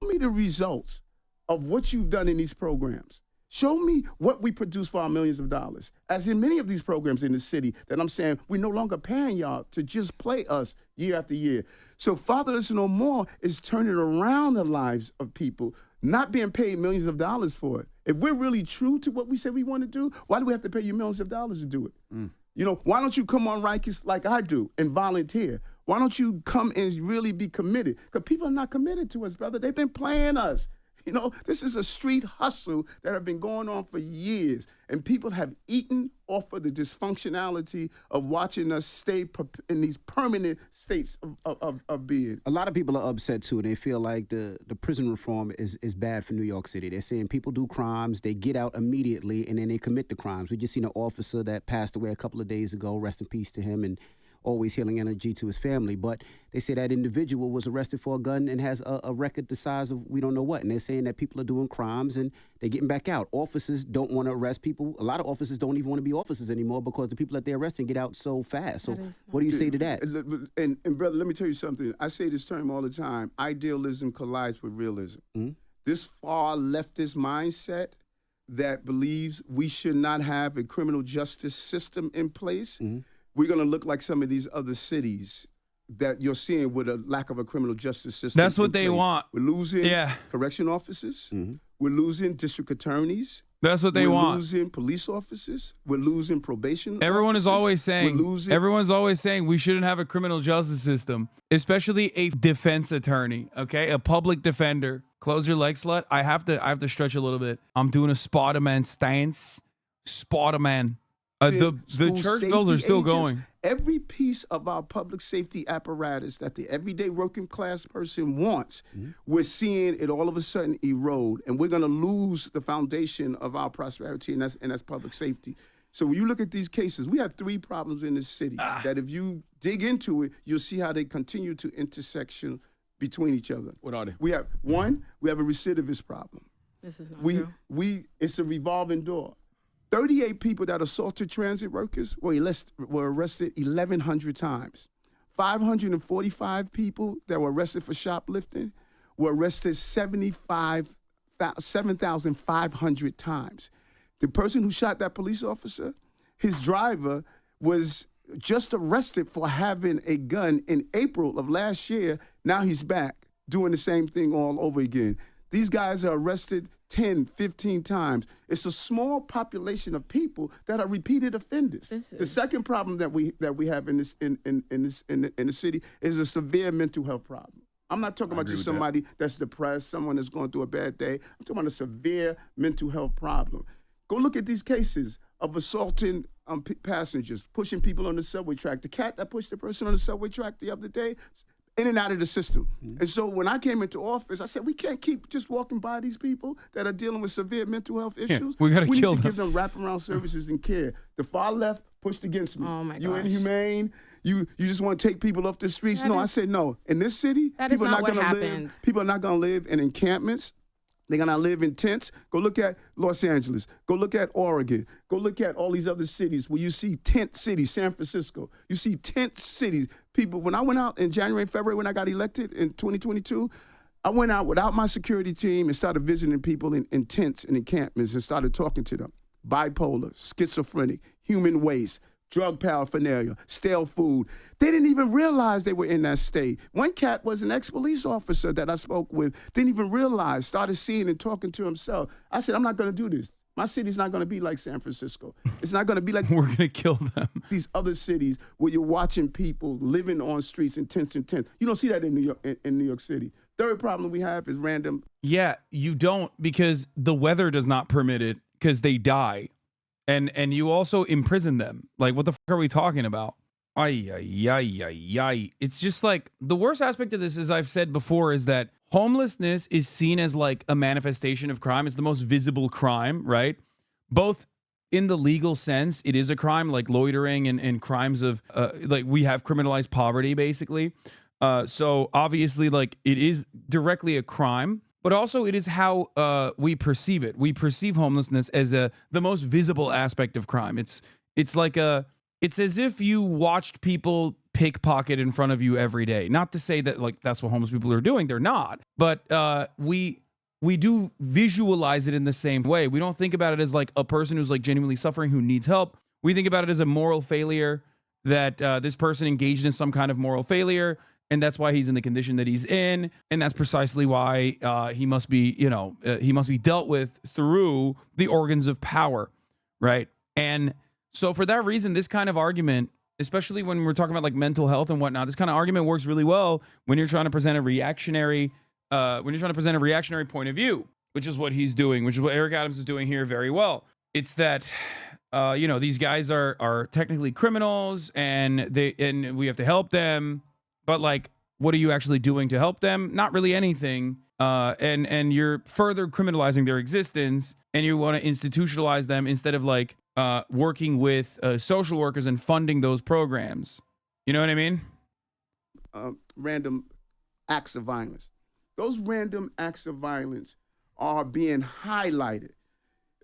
Show me the results of what you've done in these programs. Show me what we produce for our millions of dollars. As in many of these programs in the city that I'm saying, we're no longer paying y'all to just play us year after year. So Fatherless No More is turning around the lives of people, not being paid millions of dollars for it. If we're really true to what we say we want to do, why do we have to pay you millions of dollars to do it? You know, why don't you come on Rikers like I do and volunteer? Why don't you come and really be committed? Because people are not committed to us, brother. They've been playing us. You know, this is a street hustle that have been going on for years. And people have eaten off of the dysfunctionality of watching us stay in these permanent states of being. A lot of people are upset, too. They feel like the prison reform is bad for New York City. They're saying people do crimes, they get out immediately, and then they commit the crimes. We just seen an officer that passed away a couple of days ago. Rest in peace to him, and always healing energy to his family. But they say that individual was arrested for a gun and has a record the size of we don't know what. And they're saying that people are doing crimes and they're getting back out. Officers don't want to arrest people. A lot of officers don't even want to be officers anymore because the people that they're arresting get out so fast. So what do you say to that? And brother, let me tell you something. I say this term all the time. Idealism collides with realism. Mm-hmm. This far leftist mindset that believes we should not have a criminal justice system in place, we're going to look like some of these other cities that you're seeing with a lack of a criminal justice system. That's what they want. We're losing correction officers. We're losing district attorneys. That's what they want. We're losing police officers. We're losing probation Everyone officers. Is always saying, everyone's always saying we shouldn't have a criminal justice system, especially a defense attorney, okay? A public defender. Close your legs, slut. I have to stretch a little bit. I'm doing a Spider-Man stance. Spider-Man. The church bells are still going. Every piece of our public safety apparatus that the everyday working class person wants, we're seeing it all of a sudden erode, and we're going to lose the foundation of our prosperity, and that's public safety. So when you look at these cases, we have three problems in this city that if you dig into it, you'll see how they continue to intersection between each other. What are they? We have one, we have a recidivist problem. This is not true. It's a revolving door. 38 people that assaulted transit workers were arrested 1,100 times. 545 people that were arrested for shoplifting were arrested 75 7,500 times. The person who shot that police officer, his driver was just arrested for having a gun in April of last year. Now he's back doing the same thing all over again. These guys are arrested 10, 15 times. It's a small population of people that are repeated offenders. The second problem that we have in the city is a severe mental health problem. I'm not talking about just somebody that's depressed, someone that's going through a bad day. I'm talking about a severe mental health problem. Go look at these cases of assaulting passengers, pushing people on the subway track. The cat that pushed the person on the subway track the other day, in and out of the system. And so when I came into office, I said, we can't keep just walking by these people that are dealing with severe mental health issues. We gotta kill need to them. give them wraparound services and care. The far left pushed against me. Oh my You gosh. inhumane. You just want to take people off the streets. I said no. In this city, That is people are not not what going to happened. live. People are not going to live in encampments. They're going to live in tents. Go look at Los Angeles. Go look at Oregon. Go look at all these other cities where you see tent cities, San Francisco. You see tent cities. People, when I went out in January and February when I got elected in 2022, I went out without my security team and started visiting people in tents and encampments and started talking to them. Bipolar, schizophrenic, human waste, drug paraphernalia, stale food. They didn't even realize they were in that state. One cat was an ex-police officer that I spoke with, didn't even realize, started seeing and talking to himself. I said, I'm not going to do this. My city's not going to be like San Francisco. It's not going to be like We're going to kill them. these other cities where you're watching people living on streets in tents and tents. You don't see that in New York City. Third problem we have is random. Yeah, you don't, because the weather does not permit it because they die. And you also imprison them. Like, what the fuck are we talking about? Ay, ay, ay, ay, ay. It's just like, the worst aspect of this, as I've said before, is that homelessness is seen as like a manifestation of crime. It's the most visible crime, right? Both in the legal sense, it is a crime, like loitering and crimes of, like, we have criminalized poverty, basically. So obviously, like, it is directly a crime. But also, it is how we perceive it. We perceive homelessness as the most visible aspect of crime. It's as if you watched people pickpocket in front of you every day. Not to say that like that's what homeless people are doing. They're not. But we do visualize it in the same way. We don't think about it as like a person who's like genuinely suffering who needs help. We think about it as a moral failure, that this person engaged in some kind of moral failure. And that's why he's in the condition that he's in. And that's precisely why he must be, he must be dealt with through the organs of power, right? And so for that reason, this kind of argument, especially when we're talking about like mental health and whatnot, this kind of argument works really well when you're trying to present a reactionary, point of view, which is what he's doing, which is what Eric Adams is doing here very well. It's that, these guys are technically criminals and we have to help them. But like, what are you actually doing to help them? Not really anything. And you're further criminalizing their existence, and you want to institutionalize them instead of like working with social workers and funding those programs. You know what I mean? Random acts of violence. Those random acts of violence are being highlighted.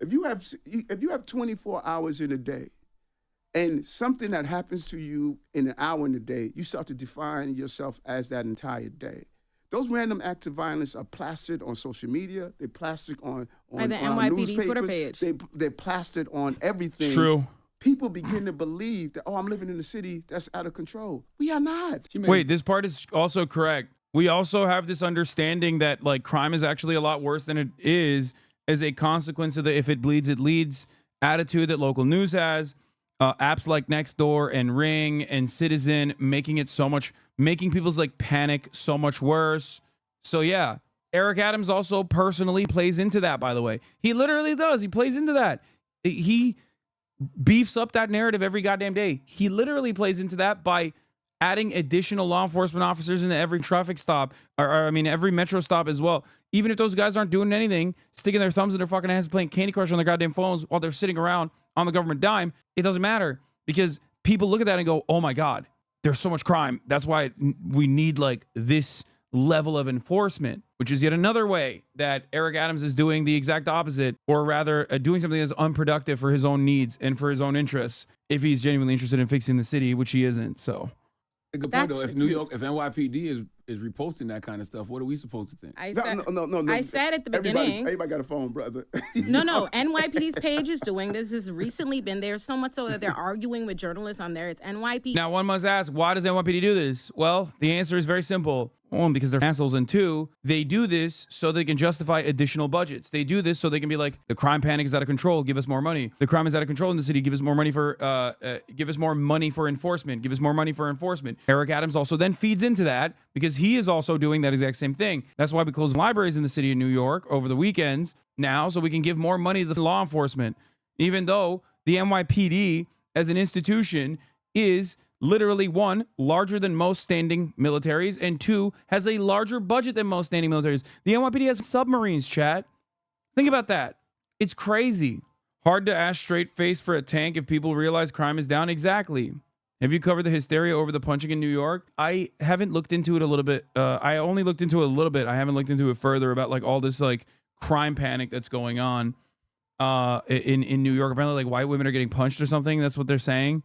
If you have 24 hours in a day, and something that happens to you in an hour in a day, you start to define yourself as that entire day. Those random acts of violence are plastered on social media. They're plastered on the NYPD newspapers. Twitter page. They're plastered on everything. It's true. People begin to believe that, I'm living in a city that's out of control. We are not. Wait, this part is also correct. We also have this understanding that like crime is actually a lot worse than it is as a consequence of the if it bleeds, it leads attitude that local news has. Apps like Nextdoor and Ring and Citizen making people's like panic so much worse. So yeah, Eric Adams also personally plays into that, by the way. He literally does. He plays into that. He beefs up that narrative every goddamn day. He literally plays into that by adding additional law enforcement officers into every traffic stop, every metro stop as well. Even if those guys aren't doing anything, sticking their thumbs in their fucking hands, playing Candy Crush on their goddamn phones while they're sitting around on the government dime, it doesn't matter because people look at that and go, oh my God, there's so much crime. That's why we need like this level of enforcement, which is yet another way that Eric Adams is doing the exact opposite, or rather doing something that's unproductive for his own needs and for his own interests if he's genuinely interested in fixing the city, which he isn't. So a good point though. If NYPD is is reposting that kind of stuff, what are we supposed to think? I said at the beginning. Everybody got a phone, brother. No. NYPD's page is doing this. Has recently been there so much so that they're arguing with journalists on there. It's NYPD. Now, one must ask, why does NYPD do this? Well, the answer is very simple. One, because they're assholes, and two, they do this so they can justify additional budgets. They do this so they can be like, the crime panic is out of control, give us more money. The crime is out of control in the city, give us more money for enforcement. Give us more money for enforcement. Eric Adams also then feeds into that because he is also doing that exact same thing. That's why we close libraries in the city of New York over the weekends now, so we can give more money to law enforcement, even though the NYPD as an institution is literally, one, larger than most standing militaries, and two, has a larger budget than most standing militaries. The NYPD has submarines, chat. Think about that. It's crazy. Hard to ask straight face for a tank if people realize crime is down. Exactly. Have you covered the hysteria over the punching in New York? I haven't looked into it a little bit. I only looked into it a little bit. I haven't looked into it further about like all this like crime panic that's going on in New York. Apparently like white women are getting punched or something. That's what they're saying.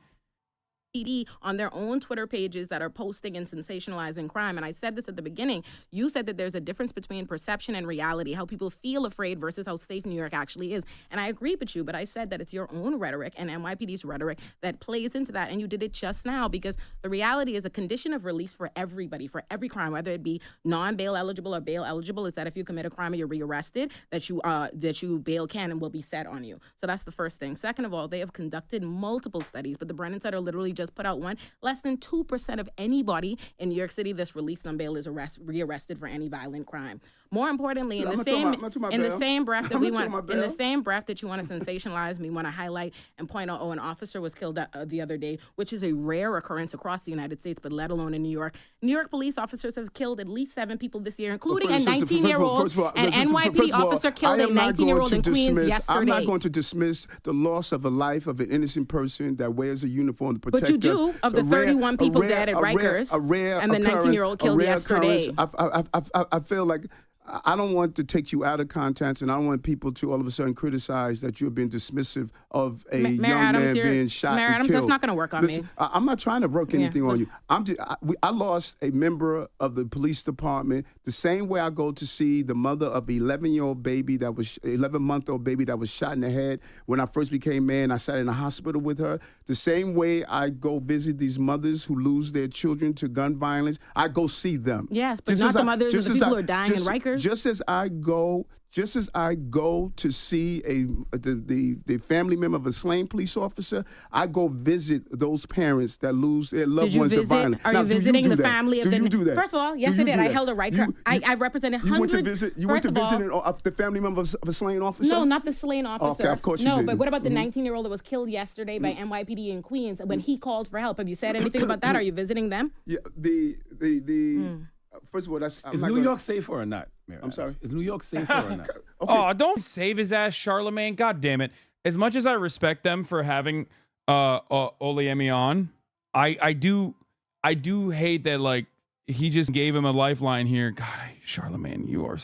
On their own Twitter pages that are posting and sensationalizing crime. And I said this at the beginning. You said that there's a difference between perception and reality, how people feel afraid versus how safe New York actually is. And I agree with you, but I said that it's your own rhetoric and NYPD's rhetoric that plays into that. And you did it just now because the reality is a condition of release for everybody, for every crime, whether it be non-bail eligible or bail eligible, is that if you commit a crime and you're rearrested, that you bail can and will be set on you. So that's the first thing. Second of all, they have conducted multiple studies, but the Brennan Center literally just put out one. Less than 2% of anybody in New York City that's released on bail is rearrested for any violent crime. More importantly, in the same breath that you want to sensationalize, we want to highlight and point out, an officer was killed the other day, which is a rare occurrence across the United States, but let alone in New York. New York police officers have killed at least 7 people this year, including a 19-year-old. An NYPD officer killed a 19-year-old in Queens yesterday. I'm not going to dismiss the loss of a life of an innocent person that wears a uniform to protect us. But you do, of the 31 people dead at Rikers and the 19-year-old killed yesterday. I feel like I don't want to take you out of context, and I don't want people to all of a sudden criticize that you're being dismissive of a young man being shot and Adams, killed. That's not going to work on me. I'm not trying to work anything on you. I lost a member of the police department the same way I go to see the mother of an 11-month-old baby that was shot in the head. When I first became mayor, I sat in a hospital with her. The same way I go visit these mothers who lose their children to gun violence, I go see them. Yes, but not the mothers of the people who are dying in Rikers. Just as I go to see the family member of a slain police officer, I go visit those parents that lose their loved ones to violence. Are you visiting the family of the... you do that? First of all, yes, I did. I held a Riker. I represented hundreds... You went to visit the family member of a slain officer? No, not the slain officer. Okay, of course you did. No, but what about the 19-year-old that was killed yesterday by NYPD in Queens when he called for help? Have you said anything about that? Are you visiting them? Yeah, first of all, is New York safe or not? Mayor I'm sorry? Is New York safe or not? Okay. Oh, don't save his ass, Charlemagne. God damn it. As much as I respect them for having Olayemi on, I do hate that like he just gave him a lifeline here. God, Charlemagne, you are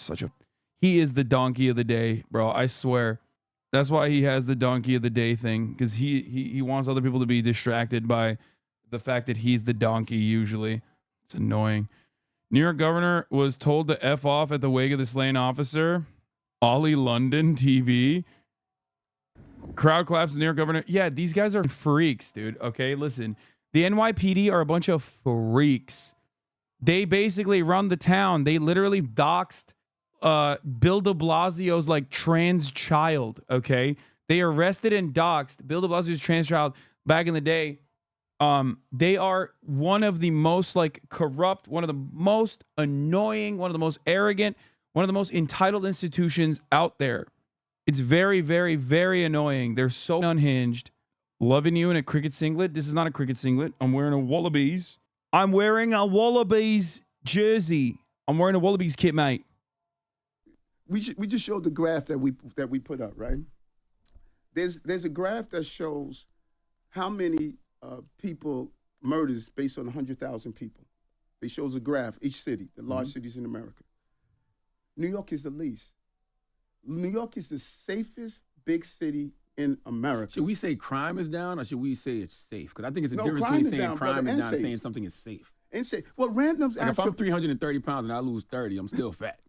he is the donkey of the day, bro. I swear. That's why he has the donkey of the day thing, because he wants other people to be distracted by the fact that he's the donkey usually. It's annoying. New York governor was told to F off at the wake of the slain officer. Ollie London TV. Crowd claps the New York governor. Yeah, these guys are freaks, dude. Okay, listen. The NYPD are a bunch of freaks. They basically run the town. They literally doxed Bill de Blasio's like trans child, okay? They arrested and doxed Bill de Blasio's trans child back in the day. They are one of the most like corrupt, one of the most annoying, one of the most arrogant, one of the most entitled institutions out there. It's very, very, very annoying. They're so unhinged. Loving you in a cricket singlet. This is not a cricket singlet. I'm wearing a Wallabies. I'm wearing a Wallabies jersey. I'm wearing a Wallabies kit, mate. We just showed the graph that we put up, right? There's a graph that shows how many people murders based on 100,000 people. It shows a graph, each city, the large cities in America. New York is the least. New York is the safest big city in America. Should we say crime is down or should we say it's safe? Because I think it's a difference between saying crime is down and saying something is safe. and say, well, random's like if I'm 330 pounds and I lose 30, I'm still fat.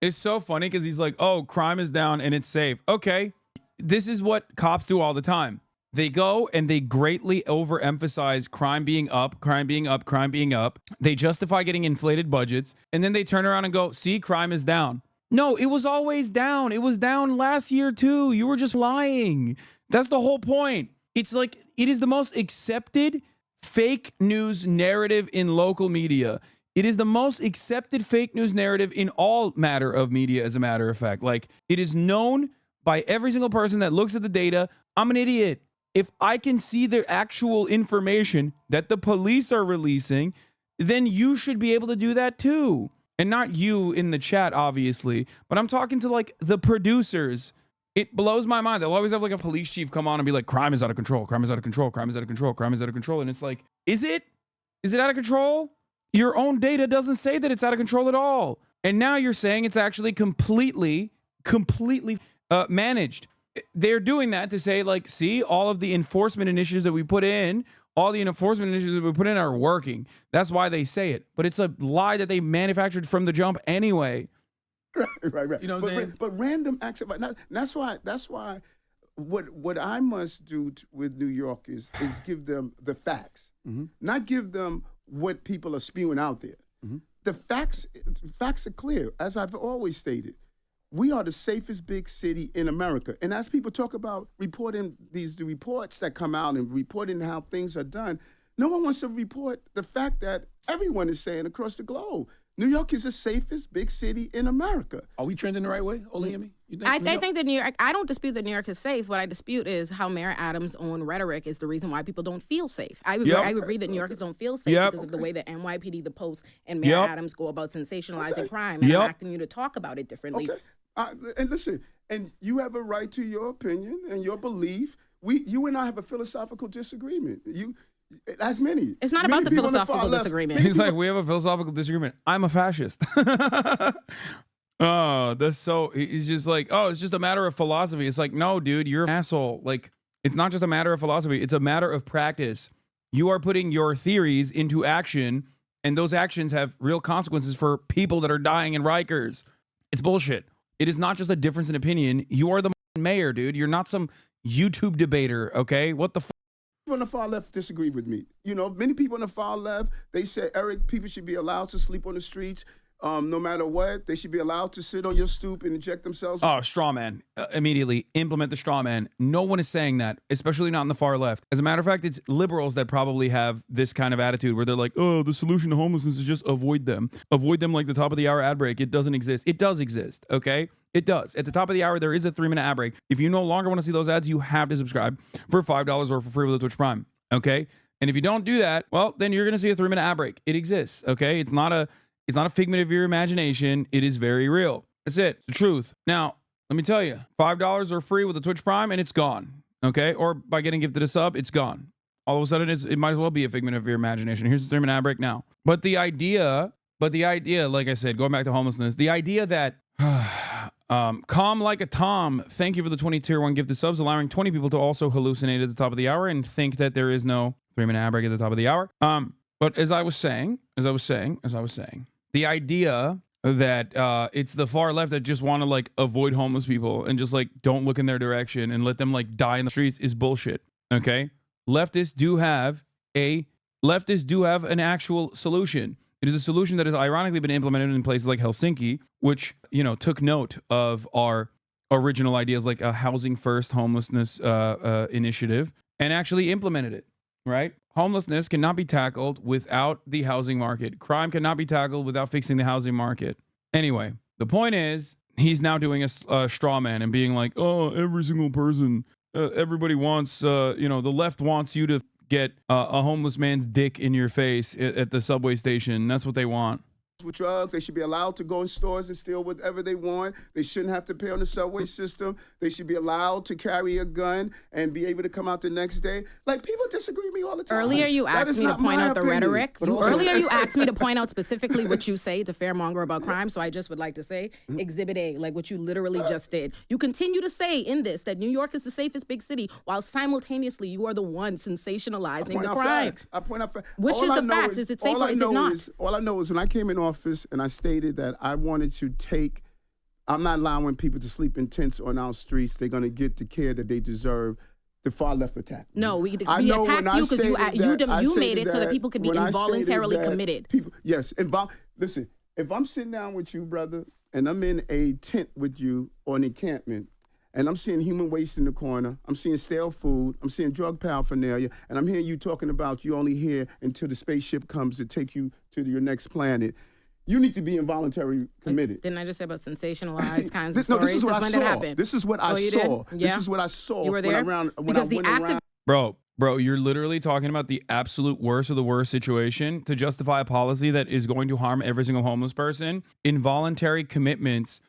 It's so funny because he's like, oh, crime is down and it's safe. Okay, this is what cops do all the time. They go and they greatly overemphasize crime being up, crime being up, crime being up. They justify getting inflated budgets, and then they turn around and go, see, crime is down. No, it was always down. It was down last year too. You were just lying. That's the whole point. It's like, it is the most accepted fake news narrative in local media. It is the most accepted fake news narrative in all matter of media, as a matter of fact. Like, it is known by every single person that looks at the data. I'm an idiot. If I can see the actual information that the police are releasing, then you should be able to do that too. And not you in the chat, obviously, but I'm talking to like the producers. It blows my mind. They'll always have like a police chief come on and be like, crime is out of control, crime is out of control, crime is out of control, crime is out of control. And it's like, is it? Is it out of control? Your own data doesn't say that it's out of control at all. And now you're saying it's actually completely managed. They're doing that to say, like, see, all of the enforcement initiatives that we put in, are working. That's why they say it. But it's a lie that they manufactured from the jump anyway. Right. You know what I'm saying? But random acts of, that's why what I must do with New York is give them the facts, not give them what people are spewing out there. The facts are clear. As I've always stated, we are the safest big city in America. And as people talk about reporting the reports that come out and reporting how things are done, no one wants to report the fact that everyone is saying across the globe, New York is the safest big city in America. Are we trending the right way, Olayemi? I think that New York, I don't dispute that New York is safe. What I dispute is how Mayor Adams' own rhetoric is the reason why people don't feel safe. I would agree that New Yorkers don't feel safe because of the way that NYPD, the Post, and Mayor Adams go about sensationalizing crime and electing you to talk about it differently. And listen, and you have a right to your opinion and your belief. You and I have a philosophical disagreement. As many. It's not about the philosophical disagreement. He's like, we have a philosophical disagreement. I'm a fascist. Oh, that's so. He's just like, oh, it's just a matter of philosophy. It's like, no, dude, you're an asshole. Like, it's not just a matter of philosophy. It's a matter of practice. You are putting your theories into action, and those actions have real consequences for people that are dying in Rikers. It's bullshit. It is not just a difference in opinion. You are the mayor, dude. You're not some YouTube debater, okay? What the fuck? People on the far left disagree with me. You know, many people on the far left, they say, Eric, people should be allowed to sleep on the streets. No matter what, they should be allowed to sit on your stoop and inject themselves. Oh, straw man. Immediately implement the straw man. No one is saying that, especially not on the far left. As a matter of fact, it's liberals that probably have this kind of attitude where they're like, oh, the solution to homelessness is just avoid them. Avoid them like the top of the hour ad break. It doesn't exist. It does exist, okay? It does. At the top of the hour, there is a 3-minute ad break. If you no longer want to see those ads, you have to subscribe for $5 or for free with a Twitch Prime, okay? And if you don't do that, well, then you're going to see a 3-minute ad break. It exists, okay? It's not a figment of your imagination. It is very real. That's it. The truth. Now, let me tell you, $5 or free with a Twitch Prime and it's gone. Okay? Or by getting gifted a sub, it's gone. All of a sudden, it might as well be a figment of your imagination. Here's the 3-minute ad break now. But the idea, like I said, going back to homelessness, the idea that calm like a Tom, thank you for the 20 tier 1 gifted subs, allowing 20 people to also hallucinate at the top of the hour and think that there is no 3-minute ad break at the top of the hour. But as I was saying, the idea that it's the far left that just want to like avoid homeless people and just like don't look in their direction and let them like die in the streets is bullshit. Okay, leftists do have an actual solution. It is a solution that has ironically been implemented in places like Helsinki, which, you know, took note of our original ideas like a housing first homelessness initiative and actually implemented it. Right? Homelessness cannot be tackled without the housing market. Crime cannot be tackled without fixing the housing market. Anyway, the point is, he's now doing a straw man and being like, oh, every single person, everybody wants, the left wants you to get a homeless man's dick in your face at the subway station. That's what they want. with drugs. They should be allowed to go in stores and steal whatever they want. They shouldn't have to pay on the subway system. They should be allowed to carry a gun and be able to come out the next day. Like, people disagree with me all the time. Earlier, you asked me to point out the rhetoric. Earlier, you asked me to point out specifically what you say to fearmonger about crime. So I just would like to say, Exhibit A, like what you literally just did. You continue to say in this that New York is the safest big city, while simultaneously you are the one sensationalizing the crime. I point out facts. Which is the facts? Is it safe or is it not? All I know is when I came in office and I stated that I wanted to take, I'm not allowing people to sleep in tents on our streets. They're going to get the care that they deserve. The far left attacked me. No, we attacked you because you made it so that people could be involuntarily committed. Yes. Listen, if I'm sitting down with you, brother, and I'm in a tent with you or an encampment, and I'm seeing human waste in the corner, I'm seeing stale food, I'm seeing drug paraphernalia, and I'm hearing you talking about you only here until the spaceship comes to take you to your next planet. You need to be involuntarily committed. Didn't I just say about sensationalized kinds of stories? No, this is what I saw. Happened. This is what I saw. Yeah. This is what I saw. You were there? When I went around. Bro, you're literally talking about the absolute worst of the worst situation to justify a policy that is going to harm every single homeless person. Involuntary commitments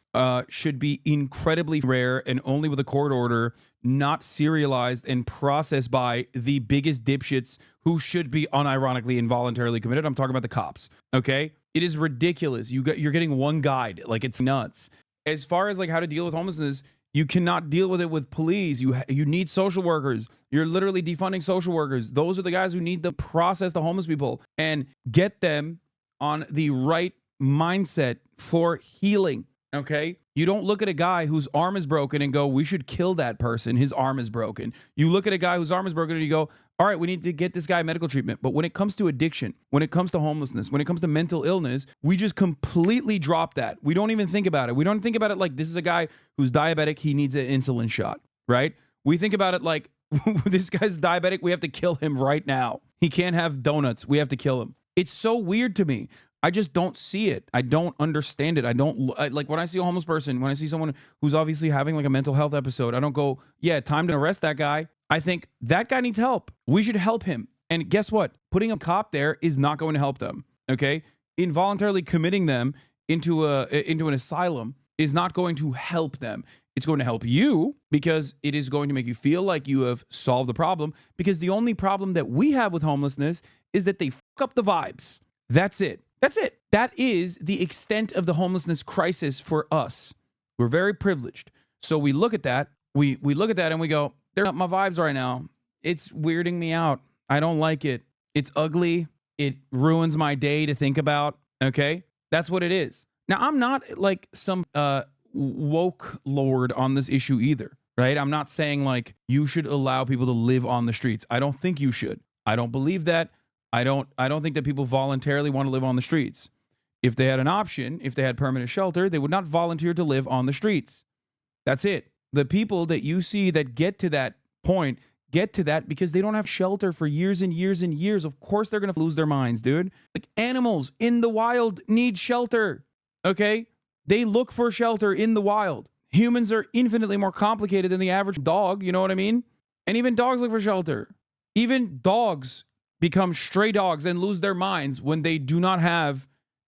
should be incredibly rare and only with a court order, not serialized and processed by the biggest dipshits who should be unironically involuntarily committed. I'm talking about the cops, okay? It is ridiculous. You're getting one guide. Like, it's nuts. As far as like how to deal with homelessness, you cannot deal with it with police. You need social workers. You're literally defunding social workers. Those are the guys who need to process the homeless people and get them on the right mindset for healing, okay? You don't look at a guy whose arm is broken and go, we should kill that person. His arm is broken. You look at a guy whose arm is broken and you go, all right, we need to get this guy medical treatment. But when it comes to addiction, when it comes to homelessness, when it comes to mental illness, we just completely drop that. We don't even think about it. We don't think about it like this is a guy who's diabetic. He needs an insulin shot, right? We think about it like this guy's diabetic. We have to kill him right now. He can't have donuts. We have to kill him. It's so weird to me. I just don't see it. I don't understand it. Like when I see a homeless person, when I see someone who's obviously having like a mental health episode, I don't go, yeah, time to arrest that guy. I think that guy needs help. We should help him. And guess what? Putting a cop there is not going to help them. Okay? Involuntarily committing them into an asylum is not going to help them. It's going to help you because it is going to make you feel like you have solved the problem, because the only problem that we have with homelessness is that they fuck up the vibes. That's it. That's it. That is the extent of the homelessness crisis for us. We're very privileged. So we look at that. We look at that and we go, they're not my vibes right now. It's weirding me out. I don't like it. It's ugly. It ruins my day to think about. Okay? That's what it is. Now, I'm not like some woke lord on this issue either, right? I'm not saying like you should allow people to live on the streets. I don't think you should. I don't believe that. I don't think that people voluntarily want to live on the streets. If they had an option, if they had permanent shelter, they would not volunteer to live on the streets. That's it. The people that you see that get to that point get to that because they don't have shelter for years and years and years. Of course they're going to lose their minds, dude. Like, animals in the wild need shelter, okay? They look for shelter in the wild. Humans are infinitely more complicated than the average dog, you know what I mean? And even dogs look for shelter. Even dogs become stray dogs and lose their minds when they do not have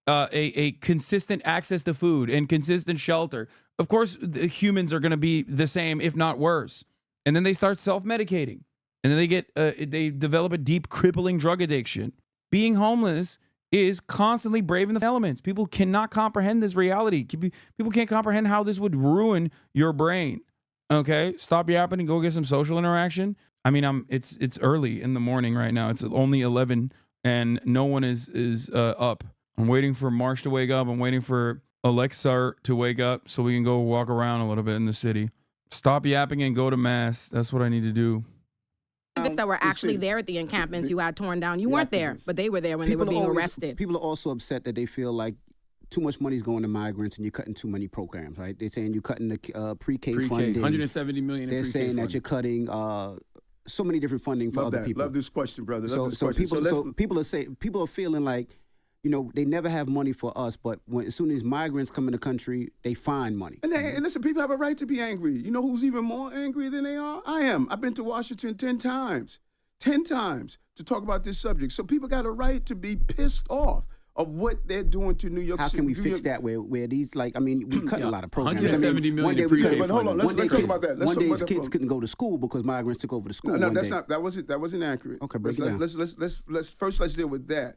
a consistent access to food and consistent shelter. Of course, the humans are going to be the same, if not worse. And then they start self-medicating. And then they develop a deep, crippling drug addiction. Being homeless is constantly braving the elements. People cannot comprehend this reality. People can't comprehend how this would ruin your brain. Okay? Stop yapping and go get some social interaction. I mean, it's early in the morning right now. It's only 11 and no one is up. I'm waiting for Marsh to wake up. I'm waiting for Alexa to wake up so we can go walk around a little bit in the city. Stop yapping and go to mass. That's what I need to do. That were actually there at the encampments you had torn down. You weren't there, but they were there when they were being arrested. People are also upset that they feel like too much money's going to migrants and you're cutting too many programs, right? They're saying you're cutting the pre-K funding. 170 million. They're saying that you're cutting so many different funding for other people. Love this question, brother. People are feeling like, you know, they never have money for us, but as soon as migrants come in the country, they find money. And listen, people have a right to be angry. You know who's even more angry than they are? I am. I've been to Washington 10 times to talk about this subject. So people got a right to be pissed off. of what they're doing to New York City. How can we fix that where these, like, I mean, we cut a lot of programs. 170 million one day in we pre-K But hold on, let's talk about that. One day kids couldn't go to school because migrants took over the school. No, that's not. That wasn't accurate. Okay, break it down. Let's deal with that.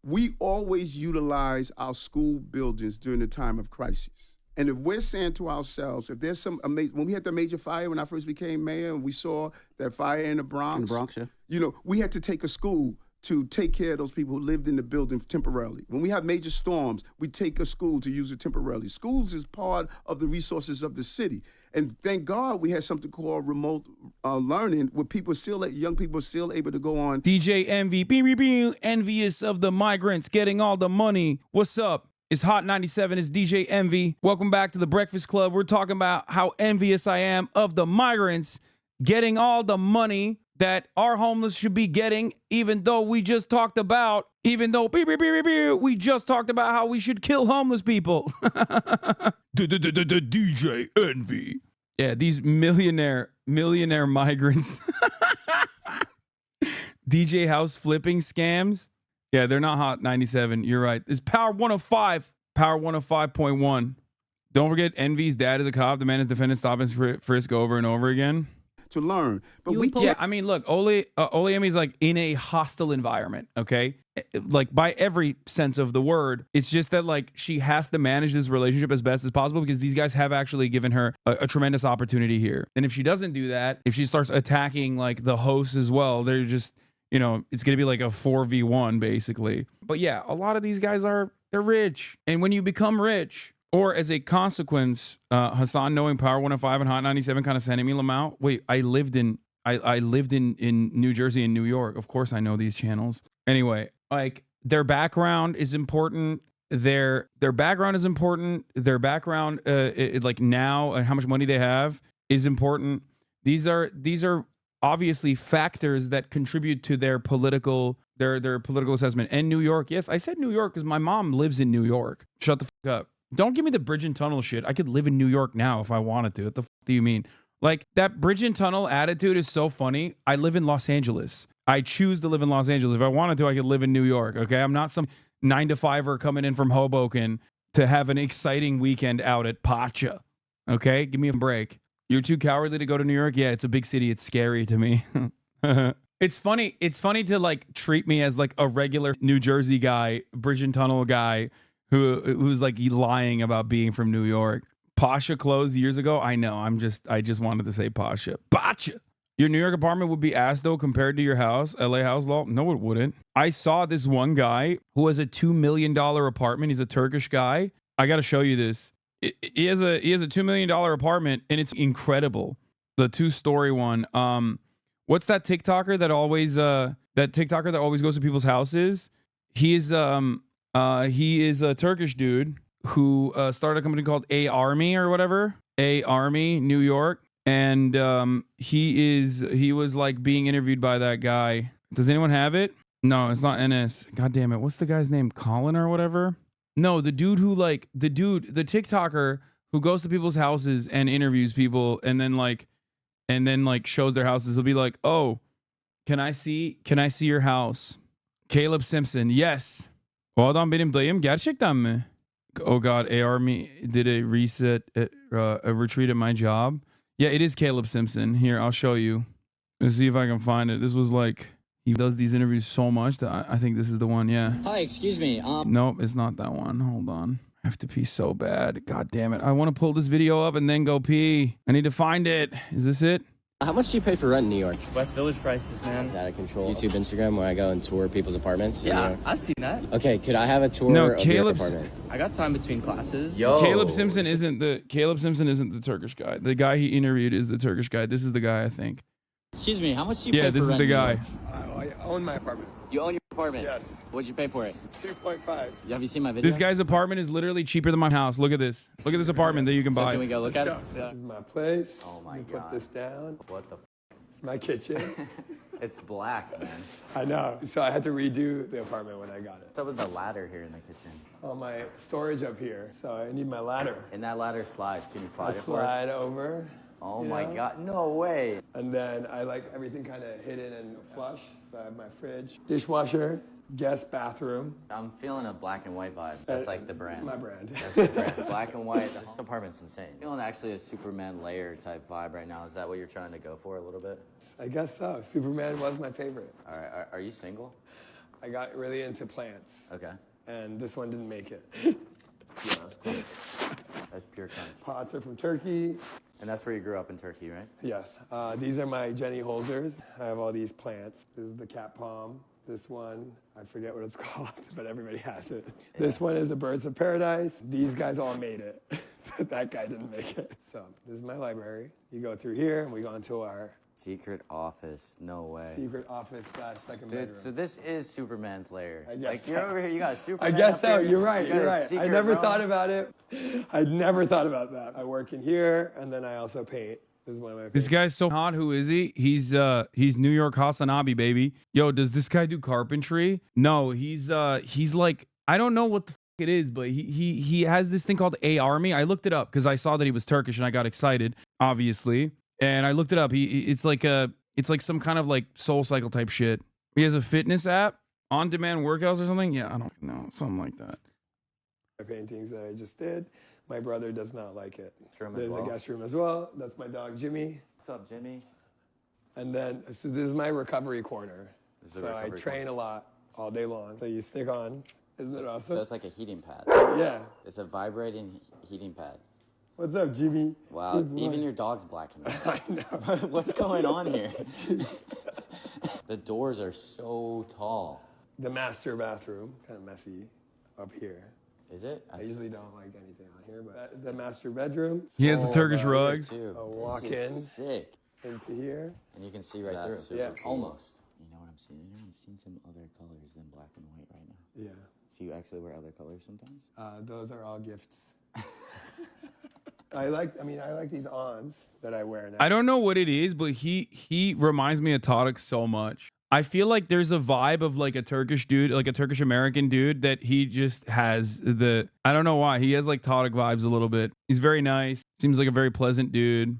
We always utilize our school buildings during the time of crisis. And if we're saying to ourselves, if there's some amazing, when we had the major fire when I first became mayor and we saw that fire in the Bronx, Yeah. you know, we had to take a school to take care of those people who lived in the building temporarily. When we have major storms, we take a school to use it temporarily. Schools is part of the resources of the city. And thank God we had something called remote learning where young people are still able to go on. DJ Envy, envious of the migrants getting all the money. What's up? It's Hot 97. It's DJ Envy. Welcome back to the Breakfast Club. We're talking about how envious I am of the migrants getting all the money that our homeless should be getting, even though we just talked about how we should kill homeless people. DJ Envy. Yeah, these millionaire migrants. DJ House flipping scams. Yeah, they're not Hot 97. You're right. It's Power 105. Power 105.1. Don't forget, Envy's dad is a cop. The man has defended stop and frisk over and over again. To learn. But I mean, look, Olayemi's like in a hostile environment, okay? Like by every sense of the word. It's just that like she has to manage this relationship as best as possible because these guys have actually given her a tremendous opportunity here. And if she doesn't do that, if she starts attacking like the hosts as well, they're just, you know, it's going to be like a 4v1 basically. But yeah, a lot of these guys they're rich. And when you become rich, or as a consequence, Hasan knowing Power 105 and Hot 97 kind of sending me Lamau. Wait, I lived in New Jersey and New York. Of course I know these channels. Anyway, like their background is important. Their background is important. Their background, like now and how much money they have is important. These are obviously factors that contribute to their political assessment. And New York, yes, I said New York because my mom lives in New York. Shut the fuck up. Don't give me the bridge and tunnel shit. I could live in New York now if I wanted to. What the fuck do you mean? Like, that bridge and tunnel attitude is so funny. I live in Los Angeles. I choose to live in Los Angeles. If I wanted to, I could live in New York, okay? I'm not some 9-to-5er coming in from Hoboken to have an exciting weekend out at Pacha, okay? Give me a break. You're too cowardly to go to New York? Yeah, it's a big city. It's scary to me. It's funny to, like, treat me as, like, a regular New Jersey guy, bridge and tunnel guy, who's like lying about being from New York. Pasha closed years ago. I know. I just wanted to say Pasha. Pacha. Your New York apartment would be ass though compared to your house, LA house law. No, it wouldn't. I saw this one guy who has a $2 million apartment. He's a Turkish guy. I got to show you this. He has a $2 million apartment and it's incredible. The 2-story one. What's that TikToker that always goes to people's houses? He is a Turkish dude who started a company called A Army or whatever. A Army, New York. And he was like being interviewed by that guy. Does anyone have it? No, it's not NS. God damn it. What's the guy's name? Colin or whatever? No, the TikToker who goes to people's houses and interviews people and then shows their houses. He'll be like, "Oh, can I see your house?" Caleb Simpson. Yes. O adam benim dayım gerçekten mi? Oh God, A-Army did a retreat at my job. Yeah, it is Caleb Simpson. Here, I'll show you. Let's see if I can find it. This was like, he does these interviews so much that I think this is the one, yeah. Hi, excuse me. Nope, it's not that one. Hold on. I have to pee so bad. God damn it. I want to pull this video up and then go pee. I need to find it. Is this it? How much do you pay for rent in New York? West Village prices, man. Is that out of control? YouTube, Instagram, where I go and tour people's apartments? Yeah, I've seen that. Okay, could I have a tour of your apartment? I got time between classes. Yo. Caleb Simpson isn't the Turkish guy. The guy he interviewed is the Turkish guy. This is the guy, I think. Excuse me, how much do you pay for rent? Yeah, this is the guy. I own my apartment. You own your apartment? Yes. What'd you pay for it? 2.5. Have you seen my video? This guy's apartment is literally cheaper than my house. Look at this. Look at this apartment that you can buy. Can we go look at it? This is my place. Oh my God. God. Put this down. What the It's my kitchen. It's black, man. I know. So I had to redo the apartment when I got it. What's up with the ladder here in the kitchen? All my storage up here. So I need my ladder. And that ladder slides. Can you slide I it for us? slide over. Oh you my know? God, no way. And then I like everything kind of hidden and flush. So I have my fridge, dishwasher, Guest bathroom. I'm feeling a black and white vibe. That's like the brand. My brand. That's the brand. Black and white. This apartment's insane. Feeling actually a Superman layer type vibe right now. Is that what you're trying to go for a little bit? I guess so. Superman was my favorite. All right. Are you single? I got really into plants. Okay. And this one didn't make it. Yeah, that's cool. That's pure cunt. Pots are from Turkey. And that's where you grew up in Turkey, right? Yes. These are my Jenny holders. I have all these plants. This is the cat palm. This one, I forget what it's called, but everybody has it. Yeah. This one is the birds of paradise. These guys all made it, but that guy didn't make it. So this is my library. You go through here, and we go into our secret office. No way. Secret office / second bedroom. So this is Superman's lair. I guess like so. You're over here, you got a Superman. I guess so. Here. You're right. You're right. I never thought room. about it. I never thought about that. I work in here, and then I also paint. This is one of my This guy's so hot. Who is he? He's New York Hasanabi, baby. Yo, does this guy do carpentry? No, he's like, I don't know what the it is, but he has this thing called A-Army. I looked it up because I saw that he was Turkish and I got excited, obviously. And I looked it up. It's like some kind of like Soul Cycle type shit. He has a fitness app, on-demand workouts or something. Yeah, I don't know, something like that. Paintings that I just did. My brother does not like it. There's a guest room as well. That's my dog, Jimmy. What's up, Jimmy? And then, so this is my recovery corner. So I train a lot all day long. So you stick on. Isn't it awesome? So it's like a heating pad. Yeah. It's a vibrating heating pad. What's up, Jimmy? Wow, even your dog's black and white. I know. What's going on here? The doors are so tall. The master bathroom, kind of messy up here. Is it? I usually don't like anything on here, but the master bedroom. He has the Turkish rugs. A walk-in sick. Into here. And you can see right through. Yeah. Almost. You know what I'm seeing in here? I'm seeing some other colors than black and white right now. Yeah. So you actually wear other colors sometimes? Those are all gifts. I like these ons that I wear now. I don't know what it is, but he reminds me of Tarık so much. I feel like there's a vibe of like a Turkish dude, like a Turkish American dude that he just has I don't know why. He has like Tarık vibes a little bit. He's very nice. Seems like a very pleasant dude.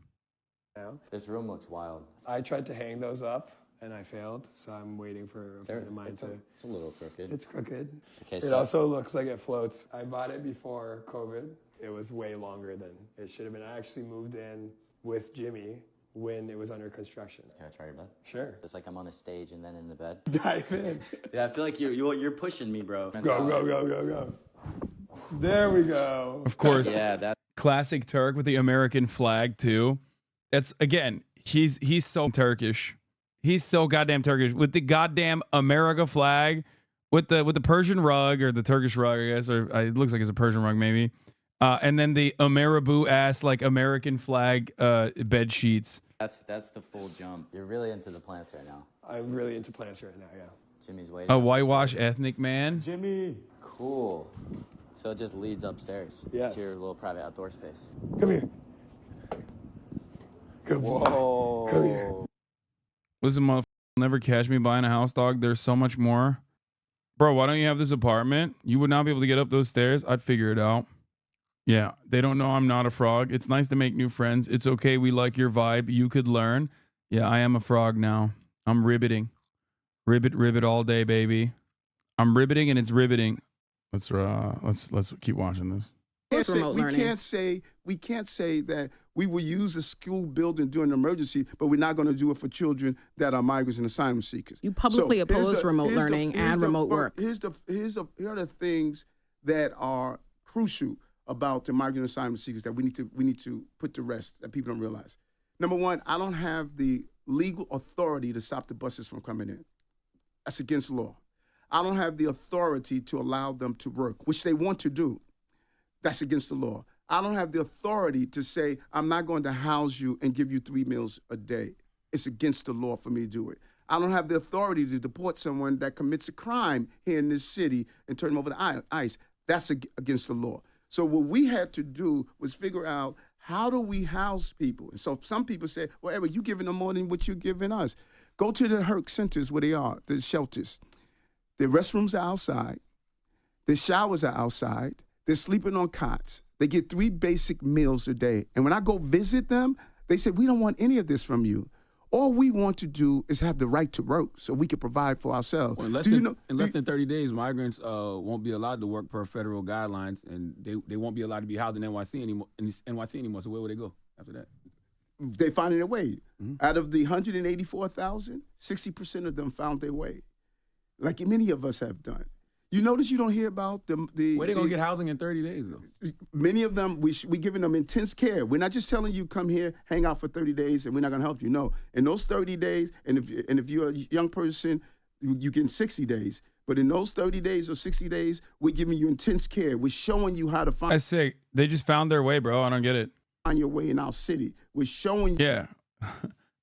This room looks wild. I tried to hang those up and I failed, so I'm waiting for a friend of mine to. It's a little crooked. It's crooked. Okay, it also looks like it floats. I bought it before COVID. It was way longer than it should have been. I actually moved in with Jimmy when it was under construction. Can I try your bed? Sure. It's like I'm on a stage and then in the bed. Dive in. Yeah, I feel like you're pushing me, bro. Go. There we go. Of course. Yeah, that classic Turk with the American flag too. That's again, he's so Turkish. He's so goddamn Turkish with the goddamn America flag, with the Persian rug or the Turkish rug, I guess, or it looks like it's a Persian rug maybe. And then the Ameribu ass like American flag bed sheets. That's the full jump. You're really into the plants right now. I'm really into plants right now, yeah. Jimmy's waiting. A whitewash ethnic man. Jimmy. Cool. So it just leads upstairs to your little private outdoor space. Come here. Good boy. Whoa. Come here. Listen, motherfucker, never catch me buying a house, dog. There's so much more. Bro, why don't you have this apartment? You would not be able to get up those stairs. I'd figure it out. Yeah, they don't know I'm not a frog. It's nice to make new friends. It's okay. We like your vibe. You could learn. Yeah, I am a frog now. I'm ribbiting. Ribbit all day, baby. I'm ribbiting and it's riveting. Let's keep watching this. We can't say that we will use a school building during an emergency, but we're not going to do it for children that are migrants and asylum seekers. You publicly oppose remote learning and remote work. Here are the things that are crucial about the migrant and asylum seekers that we need to put to rest that people don't realize. Number one, I don't have the legal authority to stop the buses from coming in. That's against the law. I don't have the authority to allow them to work, which they want to do. That's against the law. I don't have the authority to say, I'm not going to house you and give you 3 meals a day. It's against the law for me to do it. I don't have the authority to deport someone that commits a crime here in this city and turn them over to ICE. That's against the law. So what we had to do was figure out, how do we house people? And so some people say, well, Eric, you're giving them more than what you're giving us. Go to the HERC centers where they are, the shelters. Their restrooms are outside. Their showers are outside. They're sleeping on cots. They get 3 basic meals a day. And when I go visit them, they say, we don't want any of this from you. All we want to do is have the right to work so we can provide for ourselves. Well, in less than 30 days, migrants won't be allowed to work per federal guidelines, and they won't be allowed to be housed in NYC anymore. So where would they go after that? They're finding their way. Out of the 184,000, 60% of them found their way, like many of us have done. You notice you don't hear about the where they gonna get housing in 30 days though? Many of them we giving them intense care. We're not just telling you come here, hang out for 30 days, and we're not gonna help you. No, in those 30 days, and if you're a young person, you get 60 days. But in those 30 days or 60 days, we're giving you intense care. We're showing you how to find. I say they just found their way, bro. I don't get it. Find your way in our city. We're showing you. Yeah,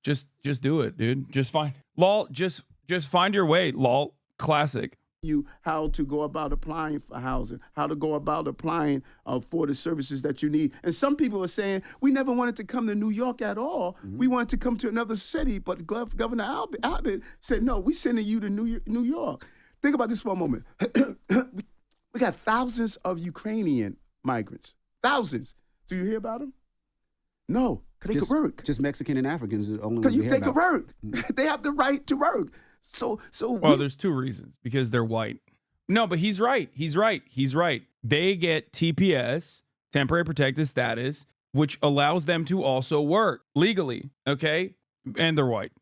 just do it, dude. Just find lol. Just find your way, lol. Classic. You how to go about applying for housing, how to go about applying for the services that you need. And some people are saying, we never wanted to come to New York at all. We wanted to come to another city, but Governor Abbott said, no, we're sending you to New York. Think about this for a moment. We got thousands of Ukrainian migrants. Thousands. Do you hear about them? No, because they could work. Just Mexican and Africans are the only ones Because they could work. They have the right to work. Well, there's two reasons. Because they're white. No, but he's right. He's right. They get TPS, temporary protected status, which allows them to also work legally. Okay. And they're white.